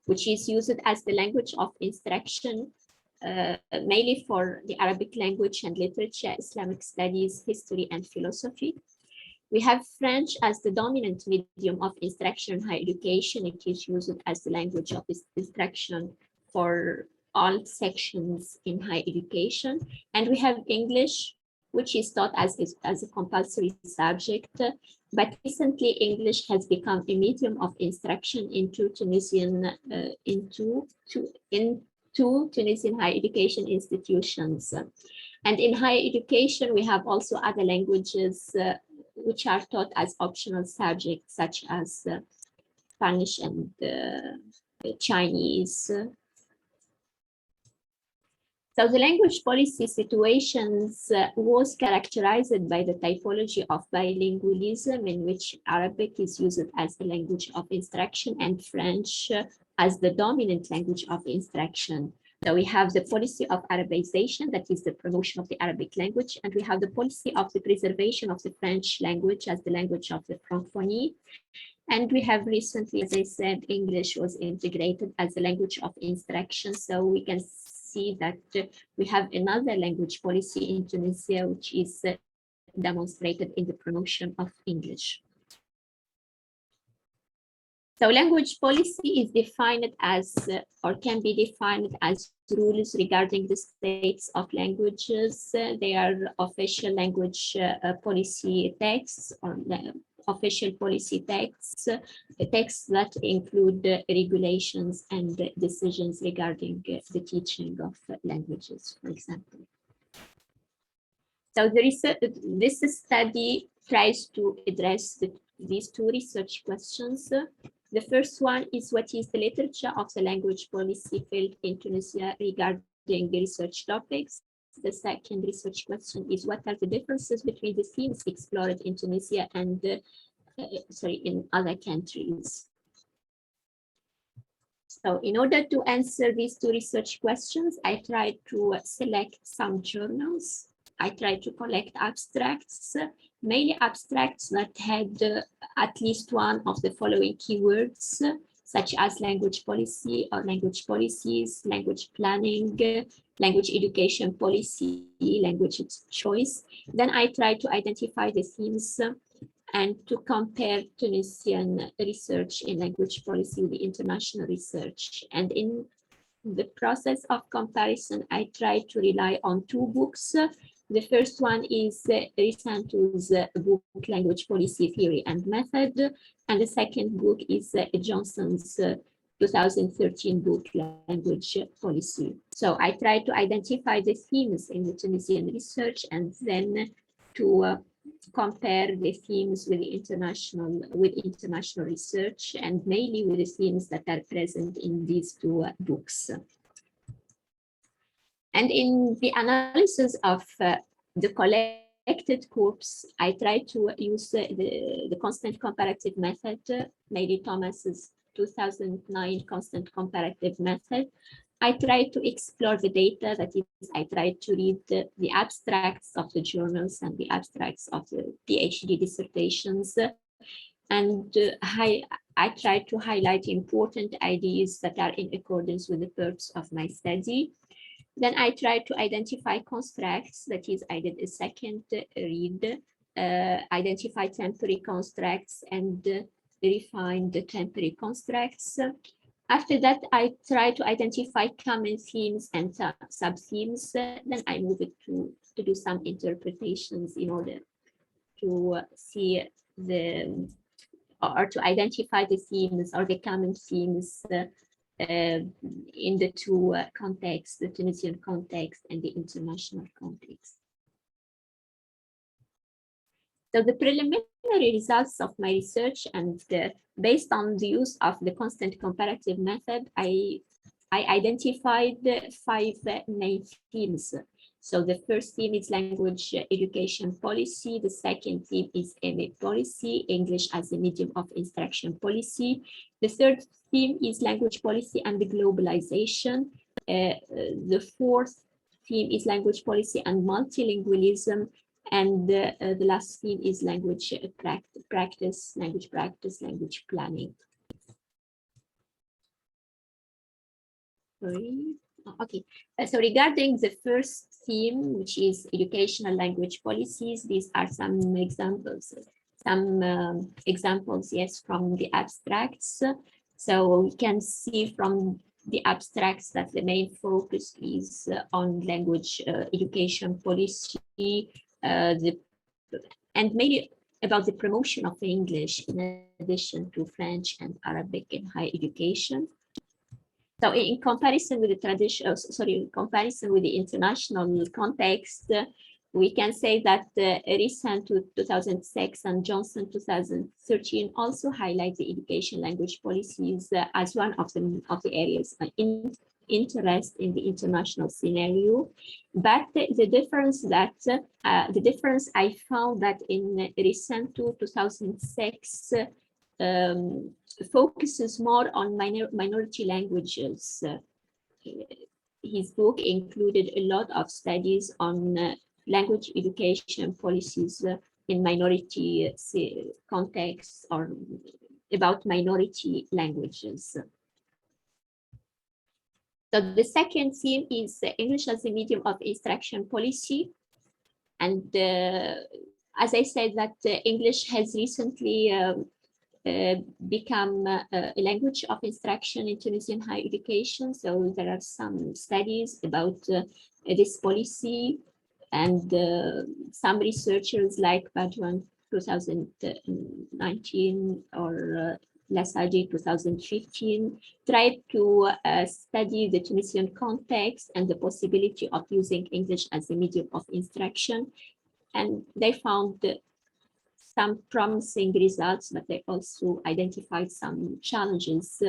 which is used as the language of instruction, mainly for the Arabic language and literature, Islamic studies, history, and philosophy. We have French as the dominant medium of instruction in higher education. It is used as the language of instruction for all sections in higher education. And we have English, which is taught as a compulsory subject. But recently, English has become a medium of instruction into Tunisian, into Tunisian higher education institutions. And in higher education, we have also other languages which are taught as optional subjects, such as Spanish and Chinese. So the language policy situations was characterized by the typology of bilingualism, in which Arabic is used as the language of instruction and French as the dominant language of instruction. So we have the policy of Arabization, that is the promotion of the Arabic language, and we have the policy of the preservation of the French language as the language of the Francophonie. And we have recently, as I said, English was integrated as the language of instruction. So we can see that we have another language policy in Tunisia, which is demonstrated in the promotion of English. So language policy is defined as, or can be defined as rules regarding the states of languages. They are official language policy texts or official policy texts, texts that include regulations and decisions regarding the teaching of languages, for example. So this study tries to address these two research questions. The first one is, what is the literature of the language policy field in Tunisia regarding the research topics? The second research question is, what are the differences between the themes explored in Tunisia and in other countries? So in order to answer these two research questions, I tried to select some journals. I tried to collect abstracts, mainly abstracts that had at least one of the following keywords, such as language policy or language policies, language planning, language education policy, language choice. Then I tried to identify the themes and to compare Tunisian research in language policy with the international research. And in the process of comparison, I try to rely on two books. The first one is Risantu's book, Language Policy Theory and Method, and the second book is Johnson's 2013 book, Language Policy. So I try to identify the themes in the Tunisian research and then to compare the themes with international research, and mainly with the themes that are present in these two books. And in the analysis of the collected corpus, I try to use the constant comparative method, Mary Thomas's 2009 constant comparative method. I try to explore the data, that is, I try to read the abstracts of the journals and the abstracts of the PhD dissertations, and I try to highlight important ideas that are in accordance with the purpose of my study. Then I try to identify constructs, that is, I did a second read, identify temporary constructs and refine the temporary constructs. After that, I try to identify common themes and sub-themes. Then I move it to do some interpretations in order to see or to identify the themes or the common themes in the two contexts, the Tunisian context and the international context. So the preliminary results of my research, and based on the use of the constant comparative method, I identified 5 main themes. So the first theme is language education policy. The second theme is MA policy, English as a medium of instruction policy. The third theme is language policy and the globalization. The fourth theme is language policy and multilingualism. And the last theme is language practice, language planning. Sorry. Okay, so regarding the first theme, which is educational language policies, these are some examples. Yes, from the abstracts. So we can see from the abstracts that the main focus is on language education policy, and maybe about the promotion of English in addition to French and Arabic in higher education. So in comparison with the comparison with the international context, we can say that Risantu 2006 and Johnson 2013 also highlight the education language policies as one of the areas in interest in the international scenario. But the difference I found that in Risantu 2006 focuses more on minority languages. His book included a lot of studies on language education policies in minority contexts or about minority languages. So the second theme is English as a medium of instruction policy. And as I said, that English has recently become a language of instruction in Tunisian higher education. So there are some studies about this policy, and some researchers like Badouan 2019 or Lassaji 2015 tried to study the Tunisian context and the possibility of using English as a medium of instruction. And they found some promising results, but they also identified some challenges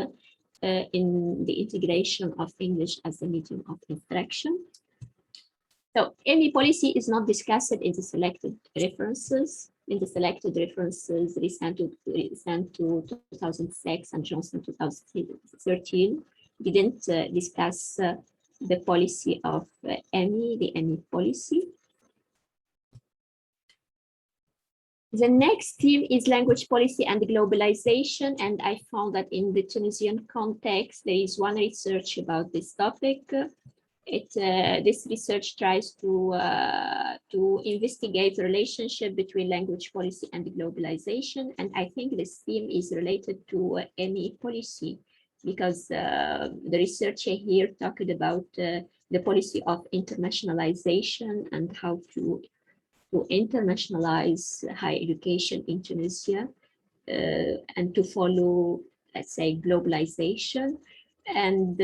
in the integration of English as a medium of instruction. So any policy is not discussed in the selected references. In the selected references, Risantu 2006 and Johnson 2013 didn't discuss the policy of the EMI policy. The next theme is language policy and globalization, and I found that in the Tunisian context, there is one research about this topic. This research tries to investigate the relationship between language policy and globalization, and I think this theme is related to any policy. because the researcher here talked about the policy of internationalization and how to internationalize higher education in Tunisia and to follow, let's say, globalization. And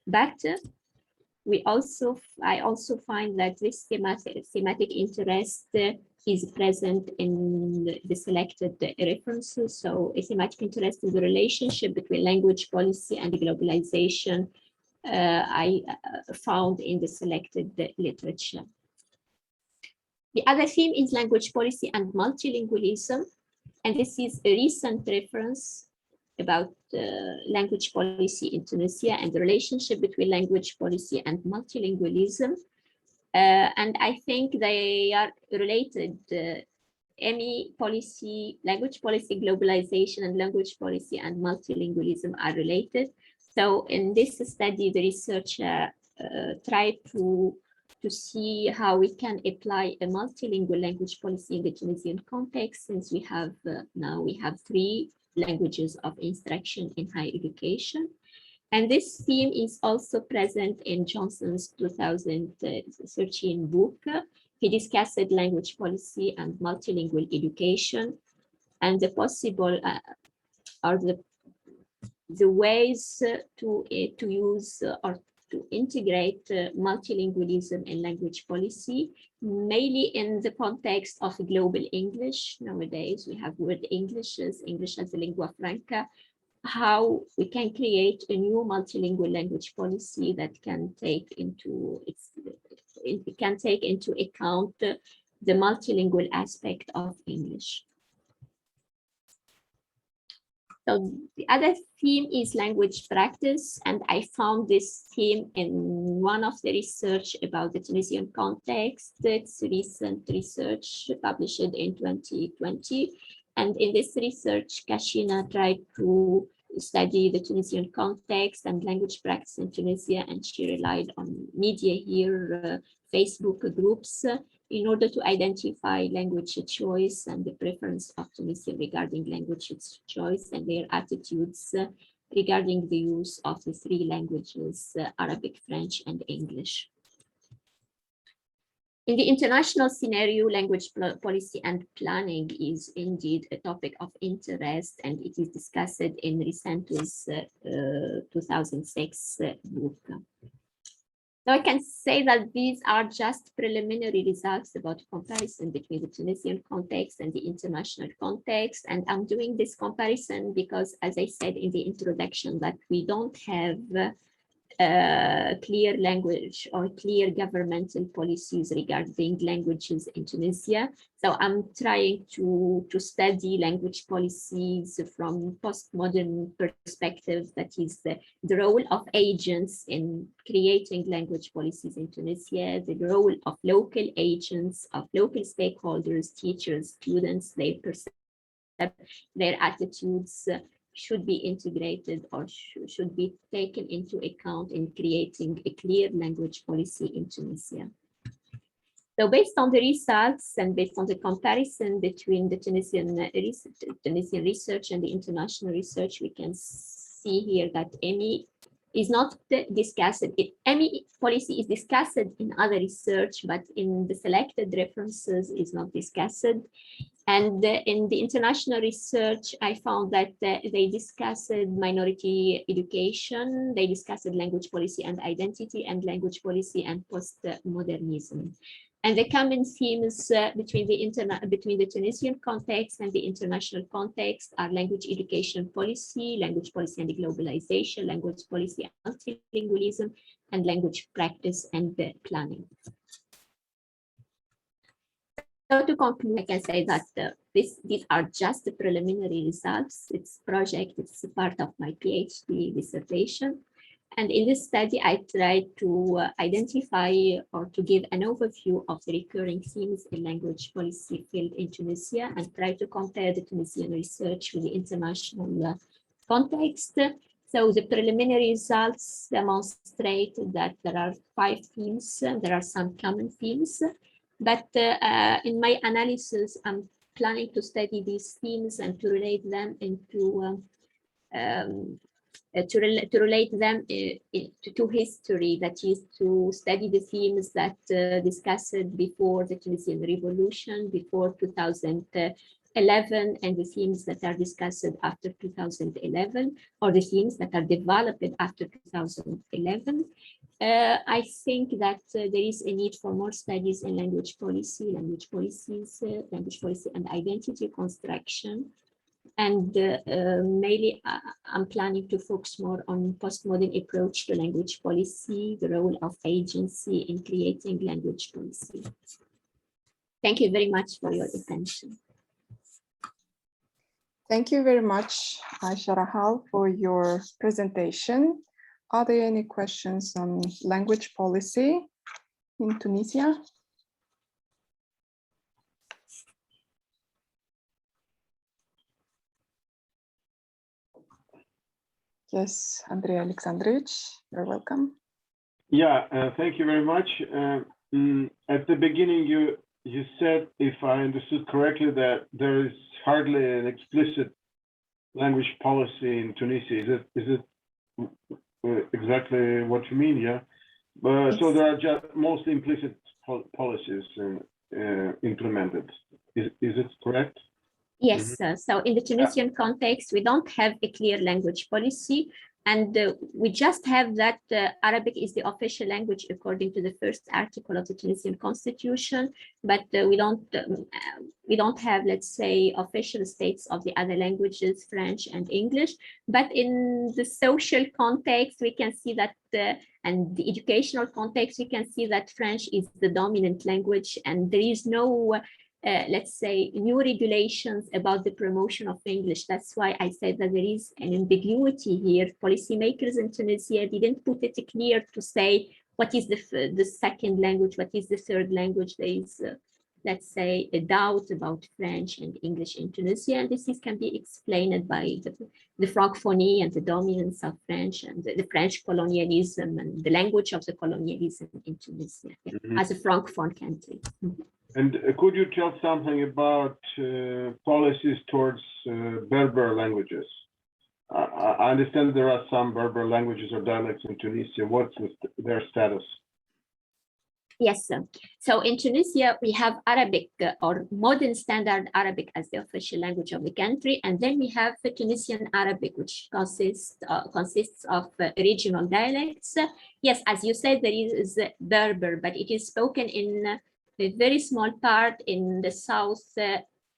but I also find that this thematic interest is present in the selected references. So a thematic interest in the relationship between language policy and globalization I found in the selected literature. The other theme is language policy and multilingualism. And this is a recent reference about language policy in Tunisia and the relationship between language policy and multilingualism. And I think they are related. ME policy, language policy, globalization, and language policy and multilingualism are related. So in this study, the researcher tried to see how we can apply a multilingual language policy in the Tunisian context, since we have now we have 3 languages of instruction in higher education. And this theme is also present in Johnson's 2013 book. He discussed language policy and multilingual education and the possible or the ways to use or to integrate multilingualism in language policy, mainly in the context of global English. Nowadays, we have word English as a lingua franca. How we can create a new multilingual language policy that can take into account the multilingual aspect of English. So the other theme is language practice, and I found this theme in one of the research about the Tunisian context. It's recent research published in 2020. And in this research, Parshina tried to study the Tunisian context and language practice in Tunisia, and she relied on media here, Facebook groups, in order to identify language choice and the preference of Tunisia regarding language choice and their attitudes regarding the use of the 3 languages, Arabic, French, and English. In the international scenario, language policy and planning is indeed a topic of interest, and it is discussed in Risento's 2006 book. So I can say that these are just preliminary results about comparison between the Tunisian context and the international context. And I'm doing this comparison because, as I said in the introduction, that we don't have clear language or clear governmental policies regarding languages in Tunisia. So I'm trying to study language policies from postmodern perspective, that is the role of agents in creating language policies in Tunisia, the role of local agents, of local stakeholders, teachers, students, their attitudes, should be integrated or should be taken into account in creating a clear language policy in Tunisia. So based on the results and based on the comparison between the Tunisian research and the international research, we can see here that ME is not discussed. ME policy is discussed in other research, but in the selected references is not discussed. And in the international research, I found that they discussed minority education, they discussed language policy and identity, and language policy and postmodernism. And the common themes between the Tunisian context and the international context are language education policy, language policy and globalization, language policy and multilingualism, and language practice and planning. So to conclude, I can say that these are just the preliminary results. It's project, it's a part of my PhD dissertation. And in this study, I tried to identify or to give an overview of the recurring themes in language policy field in Tunisia and try to compare the Tunisian research with the international context. So the preliminary results demonstrate that there are 5 themes, there are some common themes. But in my analysis, I'm planning to study these themes and to relate them into to relate them to history, that is to study the themes that discussed before the Tunisian Revolution, before 2011, and the themes that are discussed after 2011, or the themes that are developed after 2011. I think that there is a need for more studies in language policy, language policies, language policy and identity construction. And mainly, I'm planning to focus more on postmodern approach to language policy, the role of agency in creating language policy. Thank you very much for your attention. Thank you very much, Aisha Rahal, for your presentation. Are there any questions on language policy in Tunisia? Yes, Andrei Alexandrovich, you're welcome. Yeah, thank you very much. At the beginning, you said, if I understood correctly, that there is hardly an explicit language policy in Tunisia. Is it exactly what you mean? Yeah, but so there are just mostly implicit policies implemented. Is it correct? Yes, so in the Tunisian context, we don't have a clear language policy, and we just have that Arabic is the official language according to the first article of the Tunisian Constitution, but we don't have, let's say, official states of the other languages, French and English. But in the social context, we can see that, and the educational context, we can see that French is the dominant language, and there is no let's say, new regulations about the promotion of English. That's why I said that there is an ambiguity here. Policymakers in Tunisia didn't put it clear to say what is the second language, what is the third language. There is, let's say, a doubt about French and English in Tunisia, and this can be explained by the Francophonie and the dominance of French and the French colonialism and the language of the colonialism in Tunisia as a Francophone country. And could you tell something about policies towards Berber languages? I understand there are some Berber languages or dialects in Tunisia. What's their status? Yes, sir. So in Tunisia, we have Arabic or modern standard Arabic as the official language of the country. And then we have the Tunisian Arabic, which consists of regional dialects. Yes, as you said, there is Berber, but it is spoken in a very small part in the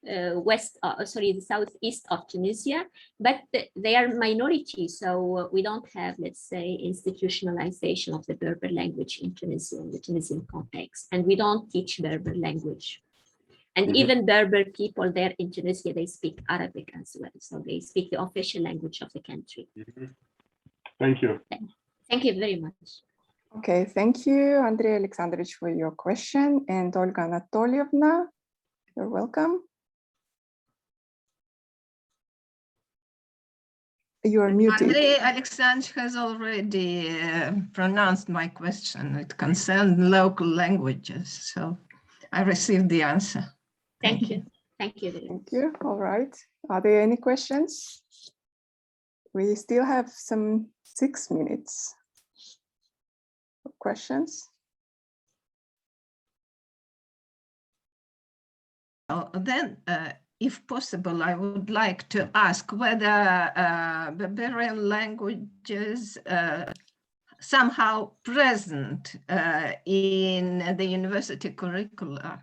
the southeast of Tunisia, but they are minority, so we don't have, let's say, institutionalization of the Berber language in Tunisia, in the Tunisian context, and we don't teach Berber language. And even Berber people there in Tunisia, they speak Arabic as well, so they speak the official language of the country. Thank you. Thank you very much. Okay, thank you, Andrei Alexandrovich, for your question. And Olga Anatolievna, you're welcome. You are muted. Andrei Alexandrovich has already pronounced my question. It concerned local languages, so I received the answer. Thank you. Thank you. Thank you. All right. Are there any questions? We still have some 6 minutes. Questions? Then, if possible, I would like to ask whether Berberian languages somehow present in the university curricula.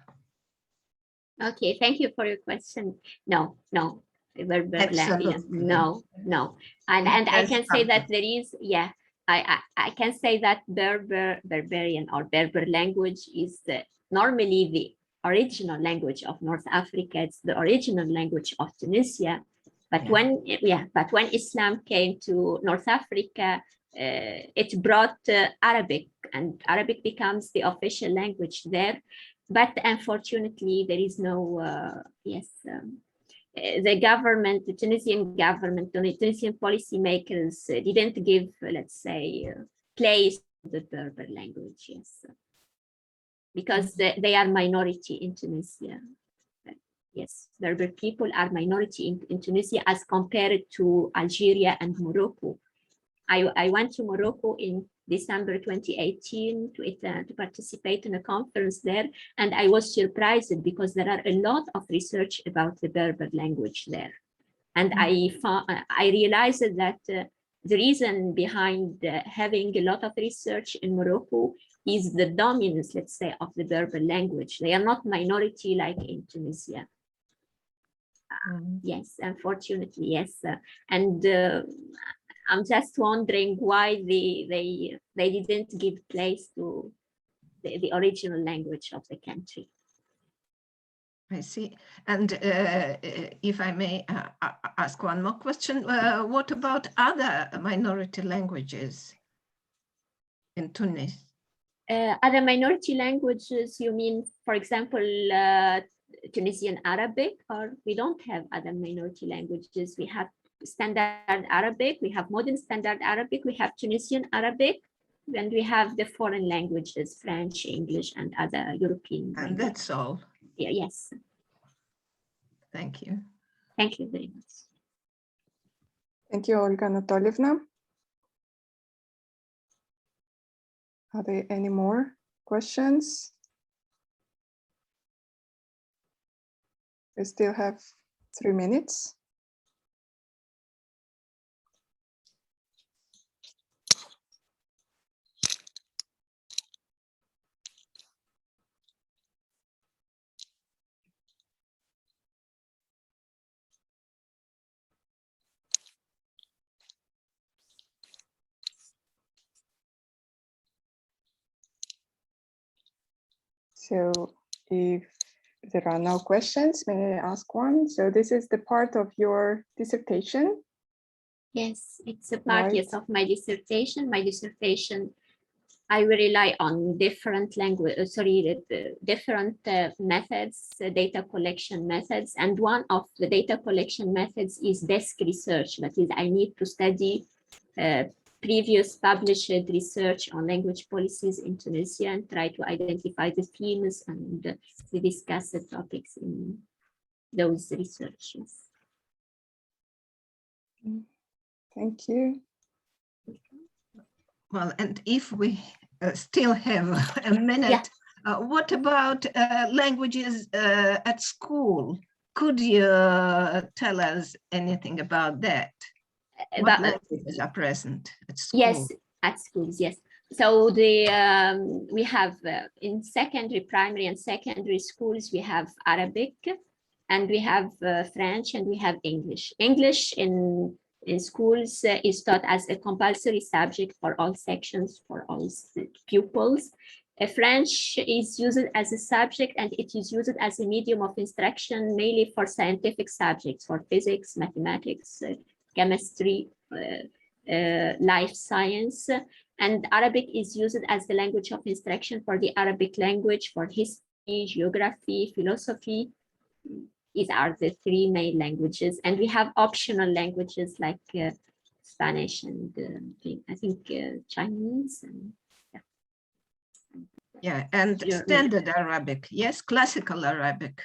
Okay, thank you for your question. No. Absolutely. No. And I can say that there is, yeah, I can say that Berberian or Berber language is normally the original language of North Africa. It's the original language of Tunisia. But when Islam came to North Africa, it brought Arabic, and Arabic becomes the official language there. But unfortunately, there is no, the government, the Tunisian government, the Tunisian policymakers didn't give, let's say, place to the Berber language, yes, because they are minority in Tunisia. Yes, Berber people are minority in Tunisia as compared to Algeria and Morocco. I went to Morocco in December 2018 to participate in a conference there, and I was surprised because there are a lot of research about the Berber language there. And I realized that the reason behind having a lot of research in Morocco is the dominance, let's say, of the Berber language. They are not minority like in Tunisia. Yes, unfortunately, yes. And I'm just wondering why they didn't give place to the original language of the country. I see. And if I may ask one more question, what about other minority languages in Tunis? Other minority languages, you mean, for example, Tunisian Arabic? Or we don't have other minority languages. We have Standard Arabic, we have Modern Standard Arabic, we have Tunisian Arabic, and we have the foreign languages, French, English, and other European languages. And that's all. Yeah, yes. Thank you. Thank you very much. Thank you, Olga Anatolievna. Are there any more questions? We still have 3 minutes. So if there are no questions, may I ask one? So this is the part of your dissertation? Yes, it's a part, Right. yes, of my dissertation. My dissertation, I will rely on different different methods, data collection methods. And one of the data collection methods is desk research. That is, I need to study previous published research on language policies in Tunisia and try to identify the themes and we discuss the topics in those researches. Thank you. Well, and if we still have a minute, what about languages at school? Could you tell us anything about that? What languages are present at school? Yes, at schools, yes. So we have in primary and secondary schools, we have Arabic and we have French and we have English. English in schools is taught as a compulsory subject for all sections, for all pupils. French is used as a subject and it is used as a medium of instruction mainly for scientific subjects, for physics, mathematics, chemistry, life science. And Arabic is used as the language of instruction for the Arabic language, for history, geography, philosophy. These are the 3 main languages. And we have optional languages like Spanish and I think Chinese. And, yeah, and standard Arabic, yes, classical Arabic.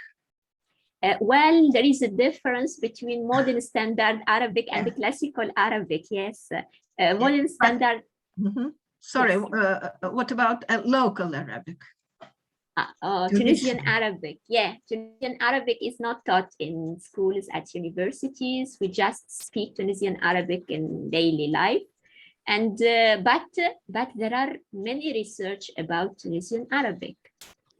Well, there is a difference between modern standard Arabic and the classical Arabic, yes. Modern standard. Sorry, yes. What about local Arabic? Tunisian Arabic, yeah. Tunisian Arabic is not taught in schools at universities. We just speak Tunisian Arabic in daily life. And but there are many research about Tunisian Arabic.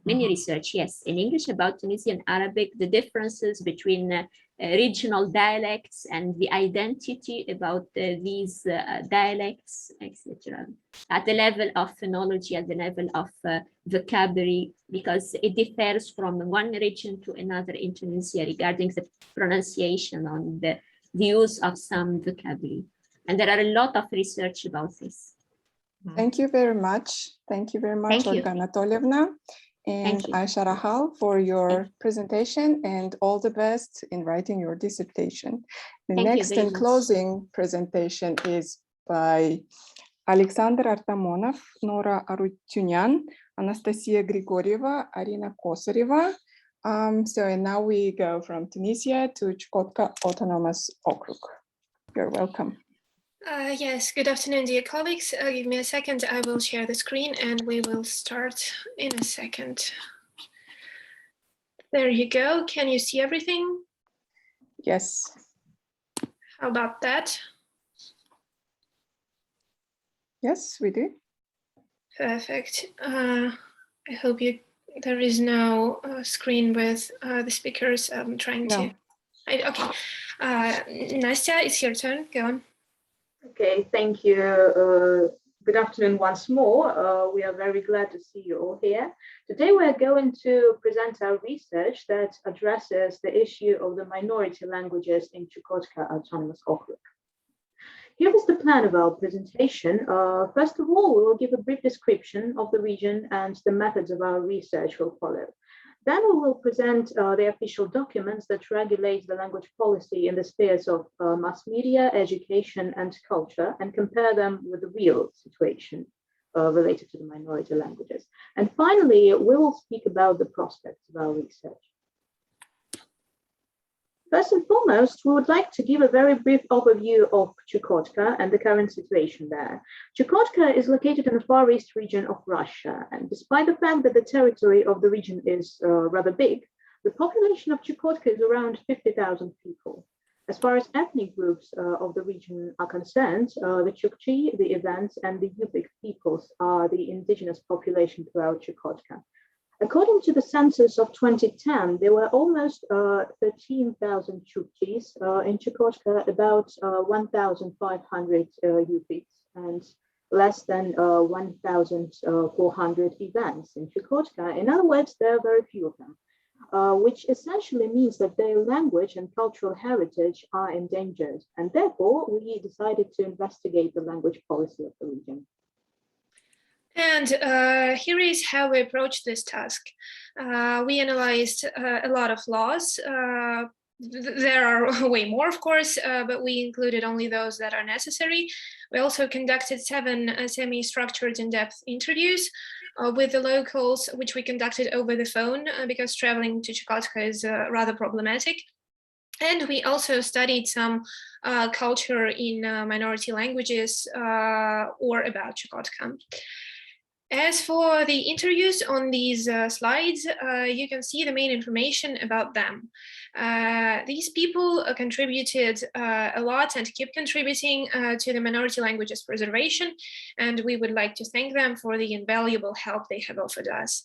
Many research, yes, in English about Tunisian Arabic, the differences between regional dialects and the identity about these dialects, etc. At the level of phonology, at the level of vocabulary, because it differs from one region to another in Tunisia regarding the pronunciation and the use of some vocabulary. And there are a lot of research about this. Thank you very much. Thank you very much, Olga Anatolievna and Aisha Rahal, for your presentation and all the best in writing your dissertation. The next and closing presentation is by Alexander Artamonov, Nora Arutyunyan, Anastasia Grigorieva, Arina Kosareva. And now we go from Tunisia to Chukotka Autonomous Okrug. You're welcome. Yes, good afternoon, dear colleagues. Give me a second. I will share the screen and we will start in a second. There you go. Can you see everything? Yes. How about that? Yes, we do. Perfect. I hope there is no screen with the speakers. I'm trying to. Okay. Nastya, it's your turn. Go on. Okay, thank you. Good afternoon once more. We are very glad to see you all here. Today we're going to present our research that addresses the issue of the minority languages in Chukotka Autonomous Okrug. Here is the plan of our presentation. First of all, we will give a brief description of the region and the methods of our research will follow. Then we will present the official documents that regulate the language policy in the spheres of mass media, education, and culture, and compare them with the real situation related to the minority languages. And finally, we will speak about the prospects of our research. First and foremost, we would like to give a very brief overview of Chukotka and the current situation there. Chukotka is located in the far east region of Russia, and despite the fact that the territory of the region is rather big, the population of Chukotka is around 50,000 people. As far as ethnic groups of the region are concerned, the Chukchi, the Events, and the Yupik peoples are the indigenous population throughout Chukotka. According to the census of 2010, there were almost 13,000 Chukchis in Chukotka, about 1,500 Yupiks, and less than 1,400 events in Chukotka. In other words, there are very few of them, which essentially means that their language and cultural heritage are endangered. And therefore, we decided to investigate the language policy of the region. And here is how we approached this task. We analyzed a lot of laws. There are way more, of course, but we included only those that are necessary. We also conducted 7 semi-structured in-depth interviews with the locals, which we conducted over the phone because traveling to Chukotka is rather problematic. And we also studied some culture in minority languages or about Chukotka. As for the interviews on these slides, you can see the main information about them. These people contributed a lot and keep contributing to the minority languages preservation, and we would like to thank them for the invaluable help they have offered us.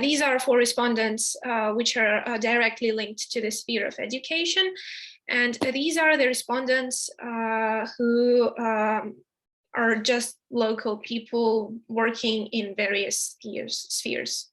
These are 4 respondents which are directly linked to the sphere of education, and these are the respondents who are just local people working in various spheres.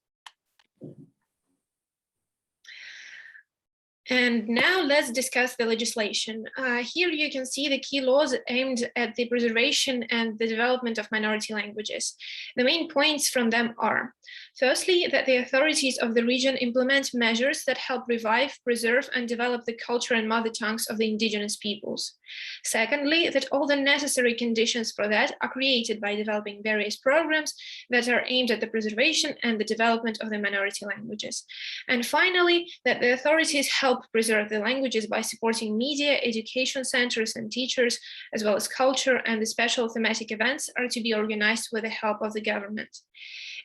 And now let's discuss the legislation. Here you can see the key laws aimed at the preservation and the development of minority languages. The main points from them are, firstly, that the authorities of the region implement measures that help revive, preserve, and develop the culture and mother tongues of the indigenous peoples. Secondly, that all the necessary conditions for that are created by developing various programs that are aimed at the preservation and the development of the minority languages. And finally, that the authorities help preserve the languages by supporting media, education centers, and teachers, as well as culture, and the special thematic events are to be organized with the help of the government.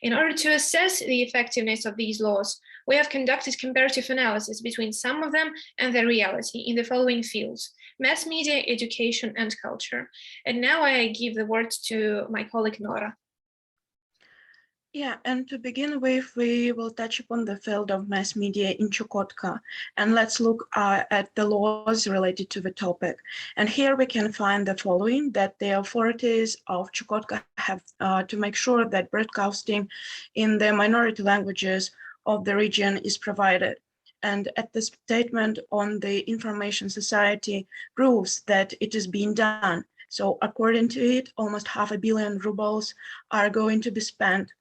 In order to assess the effectiveness of these laws, we have conducted comparative analysis between some of them and the reality in the following fields: mass media, education, and culture. And now I give the word to my colleague Nora. Yeah, and to begin with, we will touch upon the field of mass media in Chukotka, and let's look at the laws related to the topic. And here we can find the following: that the authorities of Chukotka have to make sure that broadcasting in the minority languages of the region is provided. And at the statement on the Information Society proves that it is being done. So according to it, almost $500 million rubles are going to be spent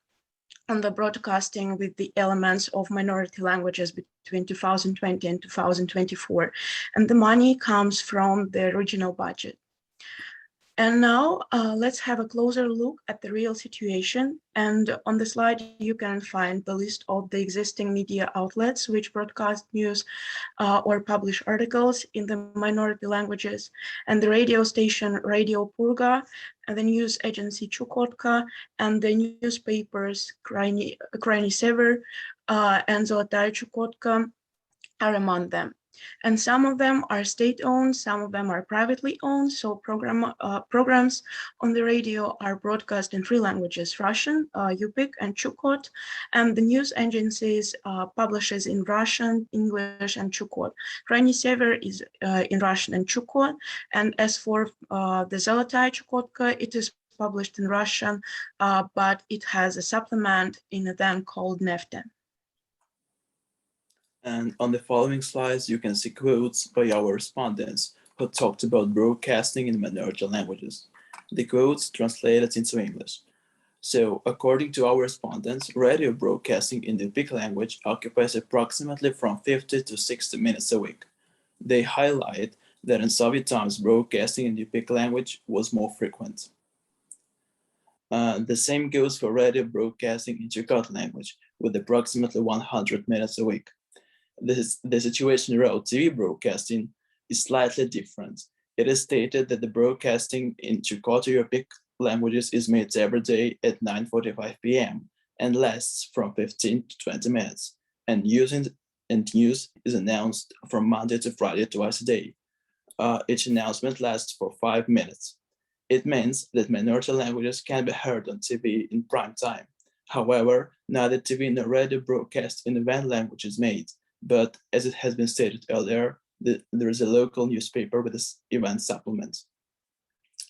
on the broadcasting with the elements of minority languages between 2020 and 2024. And the money comes from the regional budget. And now let's have a closer look at the real situation. And on the slide, you can find the list of the existing media outlets which broadcast news or publish articles in the minority languages, and the radio station Radio Purga, and the news agency Chukotka, and the newspapers Krayny Sever and Zolotaya Chukotka are among them. And some of them are state-owned, some of them are privately owned. So programs on the radio are broadcast in 3 languages: Russian, Yupik, and Chukot. And the news agencies publishes in Russian, English, and Chukot. Krayny Sever is in Russian and Chukot. And as for the Zolotaya Chukotka, it is published in Russian, but it has a supplement in a then called Nefte. And on the following slides, you can see quotes by our respondents who talked about broadcasting in minority languages. The quotes translated into English. So, according to our respondents, radio broadcasting in the Yupik language occupies approximately from 50 to 60 minutes a week. They highlight that in Soviet times, broadcasting in the Yupik language was more frequent. The same goes for radio broadcasting in Chukot language, with approximately 100 minutes a week. The situation around TV broadcasting is slightly different. It is stated that the broadcasting in Chukotka Yupik languages is made every day at 9:45 p.m. and lasts from 15 to 20 minutes. And news is announced from Monday to Friday twice a day. Each announcement lasts for 5 minutes. It means that minority languages can be heard on TV in prime time. However, neither TV nor radio broadcast in event language is made. But as it has been stated earlier, there is a local newspaper with this event supplement.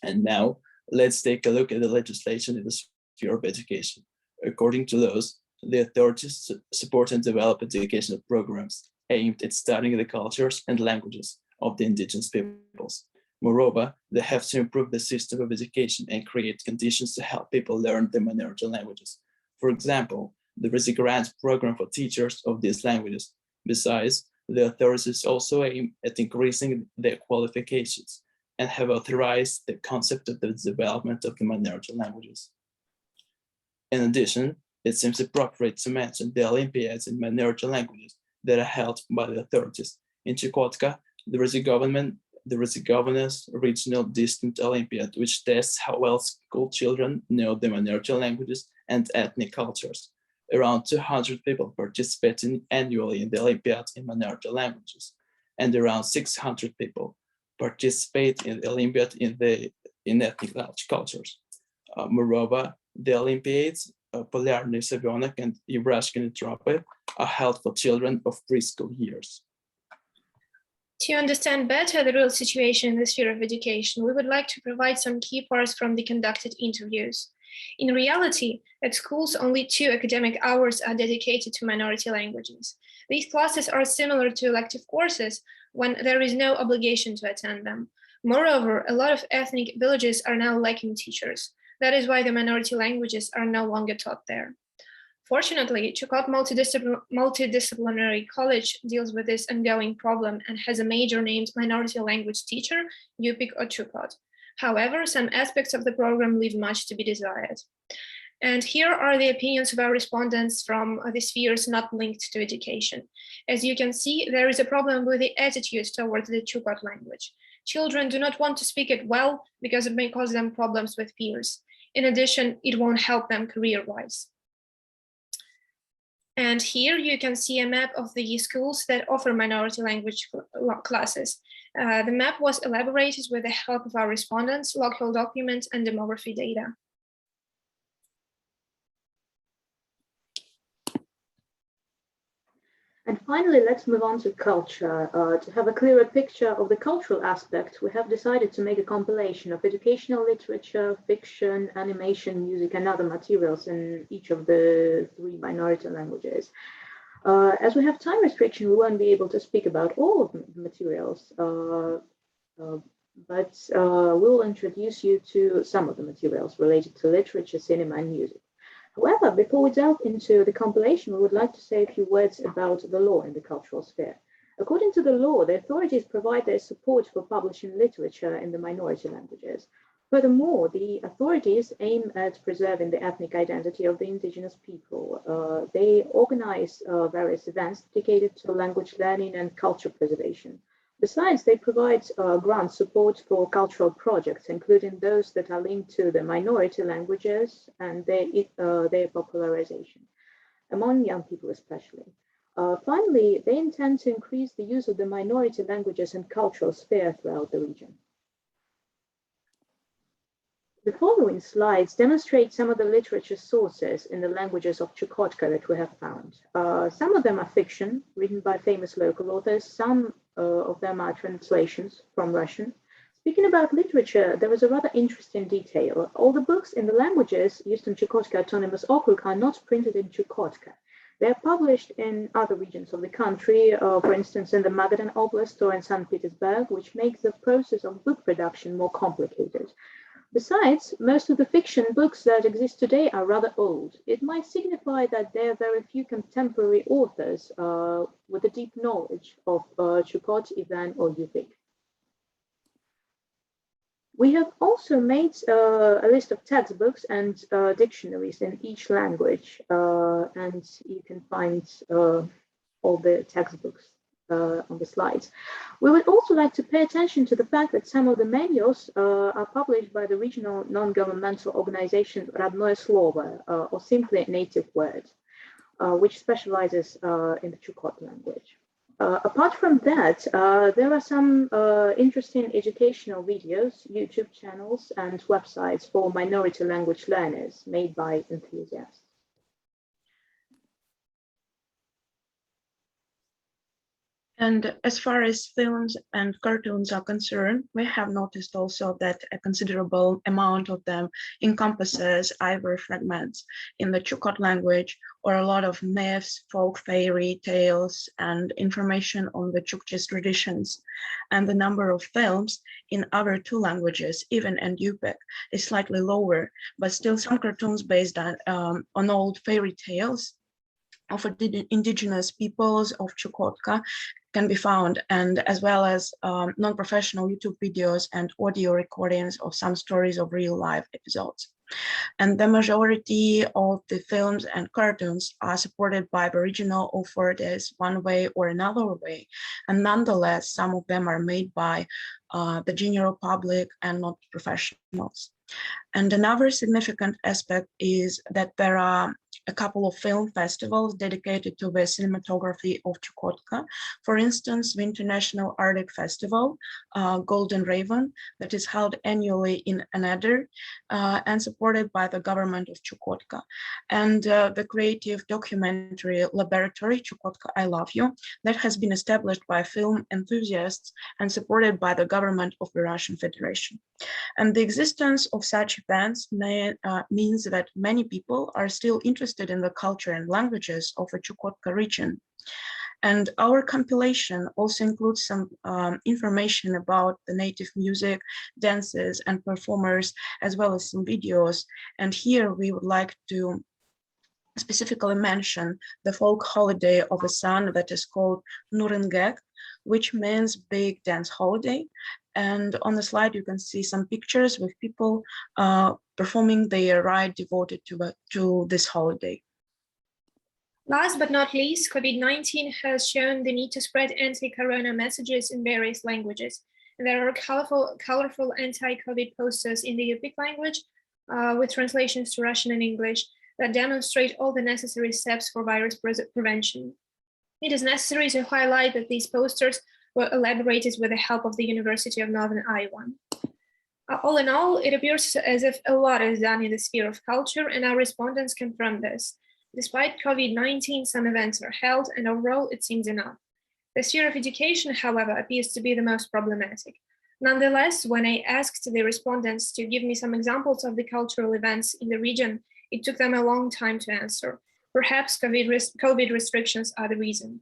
And now, let's take a look at the legislation in the sphere of education. According to laws, the authorities support and develop educational programs aimed at studying the cultures and languages of the indigenous peoples. Moreover, they have to improve the system of education and create conditions to help people learn the minority languages. For example, there is a grant program for teachers of these languages. Besides, the authorities also aim at increasing their qualifications and have authorized the concept of the development of the minority languages. In addition, it seems appropriate to mention the Olympiads in minority languages that are held by the authorities. In Chukotka, there is a governor's regional distant Olympiad, which tests how well school children know the minority languages and ethnic cultures. Around 200 people participate annually in the Olympiad in minority languages, and around 600 people participate in the Olympiad in ethnic cultures. Moreover, the Olympiads, Polarny Savionek and Ibrashkiny Trophy, are held for children of preschool years. To understand better the real situation in the sphere of education, we would like to provide some key parts from the conducted interviews. In reality, at schools, only 2 academic hours are dedicated to minority languages. These classes are similar to elective courses when there is no obligation to attend them. Moreover, a lot of ethnic villages are now lacking teachers. That is why the minority languages are no longer taught there. Fortunately, Chukot Multidisciplinary College deals with this ongoing problem and has a major named minority language teacher, Yupik or Chukot. However, some aspects of the program leave much to be desired. And here are the opinions of our respondents from the spheres not linked to education. As you can see, there is a problem with the attitudes towards the Chukot language. Children do not want to speak it well because it may cause them problems with peers. In addition, it won't help them career-wise. And here you can see a map of the schools that offer minority language classes. The map was elaborated with the help of our respondents, local documents, and demography data. And finally, let's move on to culture. To have a clearer picture of the cultural aspect, we have decided to make a compilation of educational literature, fiction, animation, music, and other materials in each of the 3 minority languages. As we have time restriction, we won't be able to speak about all of the materials, but we'll introduce you to some of the materials related to literature, cinema, and music. However, before we delve into the compilation, we would like to say a few words about the law in the cultural sphere. According to the law, the authorities provide their support for publishing literature in the minority languages. Furthermore, the authorities aim at preserving the ethnic identity of the indigenous people. They organize various events dedicated to language learning and culture preservation. Besides, they provide grant support for cultural projects, including those that are linked to the minority languages and their popularization, among young people especially. Finally, they intend to increase the use of the minority languages and cultural sphere throughout the region. The following slides demonstrate some of the literature sources in the languages of Chukotka that we have found. Some of them are fiction, written by famous local authors. Some of them are translations from Russian. Speaking about literature, there is a rather interesting detail. All the books in the languages used in Chukotka Autonomous Okrug are not printed in Chukotka. They are published in other regions of the country, for instance, in the Magadan Oblast or in St. Petersburg, which makes the process of book production more complicated. Besides, most of the fiction books that exist today are rather old. It might signify that there are very few contemporary authors with a deep knowledge of Chukot, Ivan, or Yupik. We have also made a list of textbooks and dictionaries in each language, and you can find all the textbooks on the slides. We would also like to pay attention to the fact that some of the manuals are published by the regional non-governmental organization Родное Слово, or simply Native Word, which specializes in the Chukot language. Apart from that, there are some interesting educational videos, YouTube channels, and websites for minority language learners made by enthusiasts. And as far as films and cartoons are concerned, we have noticed also that a considerable amount of them encompasses either fragments in the Chukot language or a lot of myths, folk fairy tales, and information on the Chukchis traditions. And the number of films in other two languages, even in Yupik, is slightly lower, but still some cartoons based on old fairy tales of the indigenous peoples of Chukotka can be found, and as well as non-professional YouTube videos and audio recordings of some stories of real life episodes. And the majority of the films and cartoons are supported by the regional authorities one way or another way. And nonetheless, some of them are made by the general public and not professionals. And another significant aspect is that there are a couple of film festivals dedicated to the cinematography of Chukotka. For instance, the International Arctic Festival, Golden Raven, that is held annually in Anadyrь and supported by the government of Chukotka. And the creative documentary laboratory, Chukotka, I Love You, that has been established by film enthusiasts and supported by the government of the Russian Federation. And the existence of such events means that many people are still interested in the culture and languages of the Chukotka region. And our compilation also includes some information about the native music, dances, and performers, as well as some videos. And here we would like to specifically mention the folk holiday of the sun that is called Nuringek, which means big dance holiday. And on the slide, you can see some pictures with people performing their rite devoted to this holiday. Last but not least, COVID-19 has shown the need to spread anti-corona messages in various languages. There are colorful anti-COVID posters in the Yupik language with translations to Russian and English that demonstrate all the necessary steps for virus prevention. It is necessary to highlight that these posters were elaborated with the help of the University of Northern Iowa. All in all, it appears as if a lot is done in the sphere of culture, and our respondents confirm this. Despite COVID-19, some events are held, and overall it seems enough. The sphere of education, however, appears to be the most problematic. Nonetheless, when I asked the respondents to give me some examples of the cultural events in the region, it took them a long time to answer. Perhaps COVID restrictions are the reason.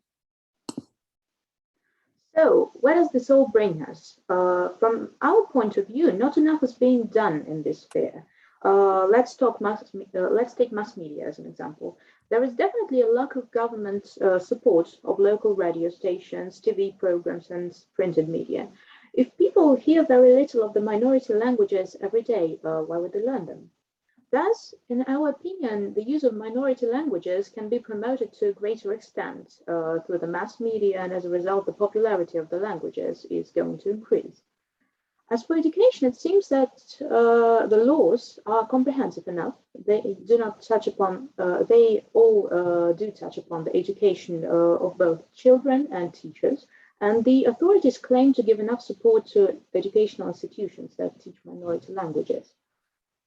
So where does this all bring us? From our point of view, not enough is being done in this sphere. Let's take mass media as an example. There is definitely a lack of government support of local radio stations, TV programs, and printed media. If people hear very little of the minority languages every day, why would they learn them? Thus, in our opinion, the use of minority languages can be promoted to a greater extent through the mass media, and as a result, the popularity of the languages is going to increase. As for education, it seems that the laws are comprehensive enough. They do not touch upon, they all do touch upon the education of both children and teachers, and the authorities claim to give enough support to educational institutions that teach minority languages.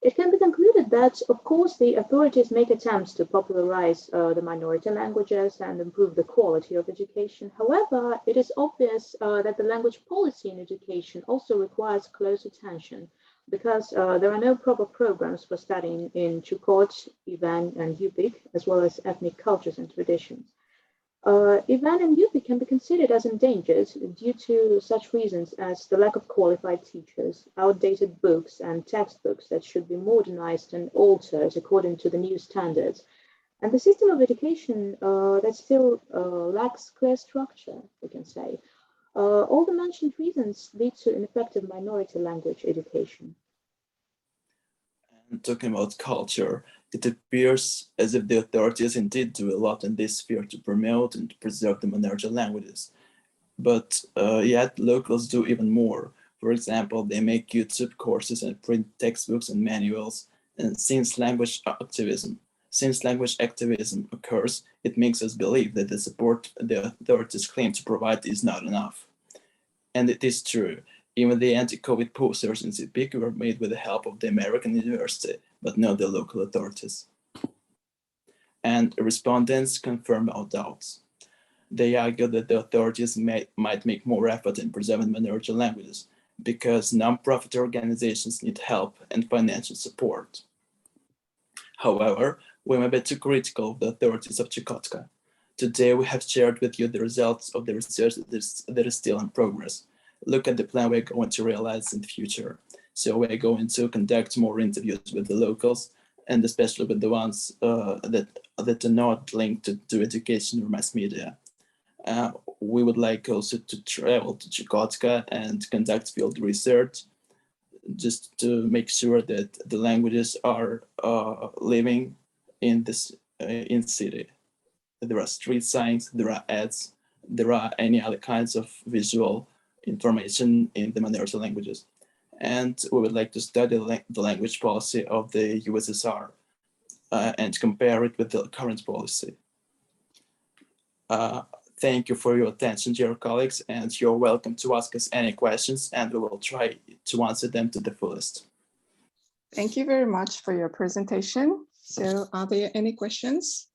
It can be concluded that, of course, the authorities make attempts to popularize the minority languages and improve the quality of education. However, it is obvious that the language policy in education also requires close attention, because there are no proper programs for studying in Chukotka, Ivan, and Yupik, as well as ethnic cultures and traditions. Ivan and Yupik can be considered as endangered due to such reasons as the lack of qualified teachers, outdated books and textbooks that should be modernized and altered according to the new standards, and the system of education that still lacks clear structure, we can say. All the mentioned reasons lead to ineffective minority language education. And talking about culture, it appears as if the authorities indeed do a lot in this sphere to promote and preserve the minority languages. But yet locals do even more. For example, they make YouTube courses and print textbooks and manuals. And since language activism occurs, it makes us believe that the support the authorities claim to provide is not enough. And it is true. Even the anti-COVID posters in Zipik were made with the help of the American university, but not the local authorities. And respondents confirm our doubts. They argue that the authorities might make more effort in preserving minority languages because non-profit organizations need help and financial support. However, we may be too critical of the authorities of Chukotka. Today, we have shared with you the results of the research that is still in progress. Look at the plan we're going to realize in the future. So we're going to conduct more interviews with the locals, and especially with the ones that are not linked to education or mass media. We would like also to travel to Chukotka and conduct field research, just to make sure that the languages are living in this in city. There are street signs, there are ads, there are any other kinds of visual information in the minority languages. And we would like to study the language policy of the USSR and compare it with the current policy. Thank you for your attention, dear colleagues, and you're welcome to ask us any questions, and we will try to answer them to the fullest. Thank you very much for your presentation. So are there any questions?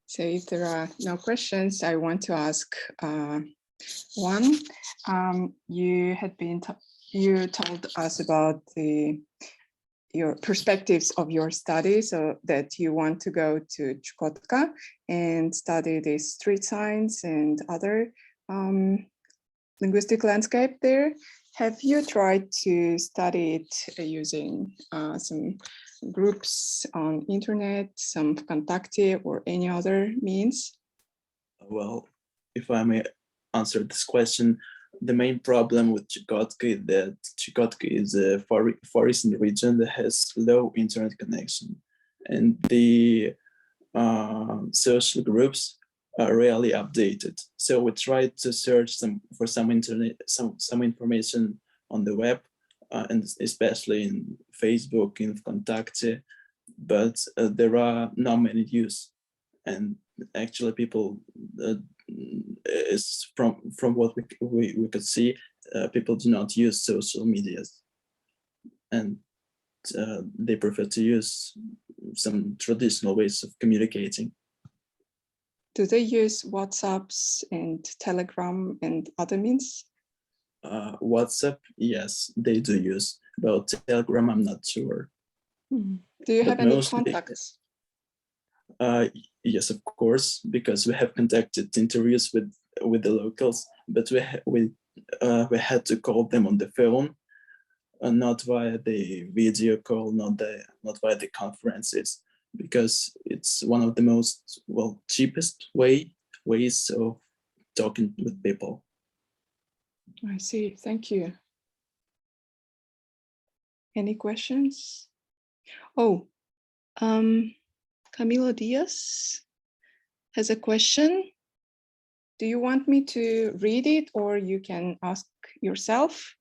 So if there are no questions, I want to ask one. You told us about your perspectives of your study, so that you want to go to Chukotka and study the street signs and other linguistic landscape there. Have you tried to study it using some groups on internet, some Kontakte or any other means? Well, if I may answer this question, the main problem with Chukotka is that Chukotka is a far eastern region that has low internet connection, and the social groups are rarely updated. So we tried to search for some information on the web, and especially in Facebook, in Kontakte, but there are not many use. And actually, people is from what we could see, people do not use social medias, and they prefer to use some traditional ways of communicating. Do they use WhatsApps and Telegram and other means? WhatsApp, yes, they do use. About Telegram, I'm not sure. Do you have any contacts? Yes, of course, because we have conducted interviews with the locals, but we had to call them on the phone, not via the video call, not via the conferences, because it's one of the most cheapest ways of talking with people. I see. Thank you. Any questions? Oh, Camilo Diaz has a question. Do you want me to read it or you can ask yourself?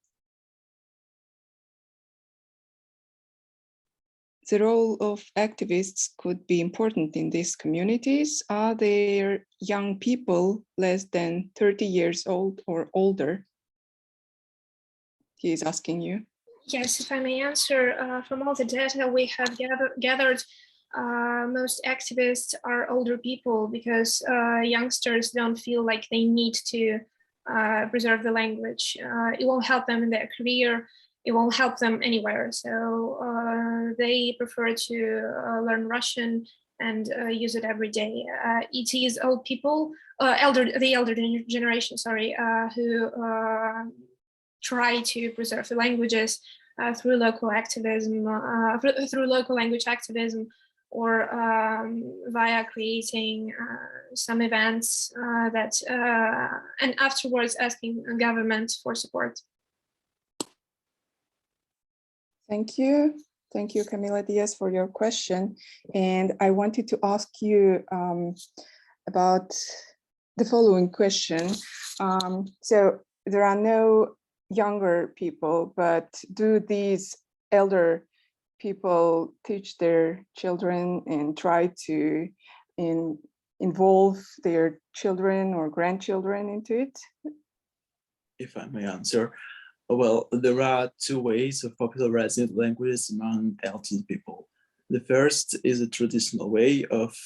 The role of activists could be important in these communities. Are there young people less than 30 years old or older? He is asking you. Yes, if I may answer, from all the data we have gathered, most activists are older people because youngsters don't feel like they need to preserve the language. It won't help them in their career. It won't help them anywhere. So they prefer to learn Russian and use it every day. It is old people, the elder generation, sorry, who try to preserve the languages through local activism, through local language activism, or via creating some events and afterwards asking government for support. Thank you. Thank you, Camila Diaz, for your question. And I wanted to ask you about the following question. So there are no younger people, but do these elder people teach their children and try to involve their children or grandchildren into it? If I may answer, well, there are two ways of popularizing languages among elderly people. The first is a traditional way of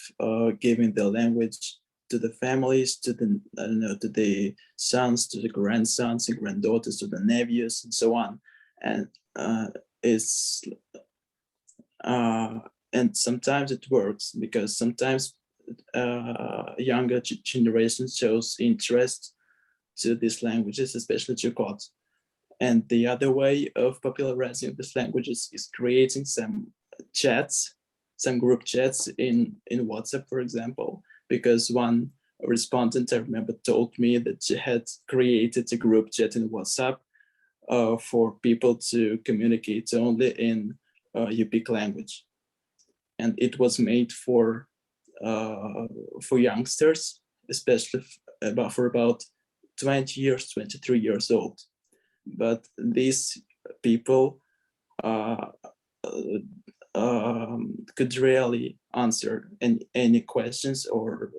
giving the language to the families, to the sons, to the grandsons and granddaughters, to the nephews, and so on. And and sometimes it works because sometimes younger generation shows interest to these languages, especially Chukotka. And the other way of popularizing these languages is creating some chats, some group chats in WhatsApp, for example, because one respondent, I remember, told me that she had created a group chat in WhatsApp for people to communicate only in Yupik language. And it was made for youngsters, especially for about 20 years, 23 years old. But these people could rarely answer any questions or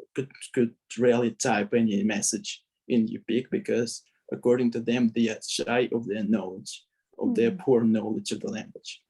could rarely type any message in Yupik because according to them, they are shy of their knowledge, of their poor knowledge of the language.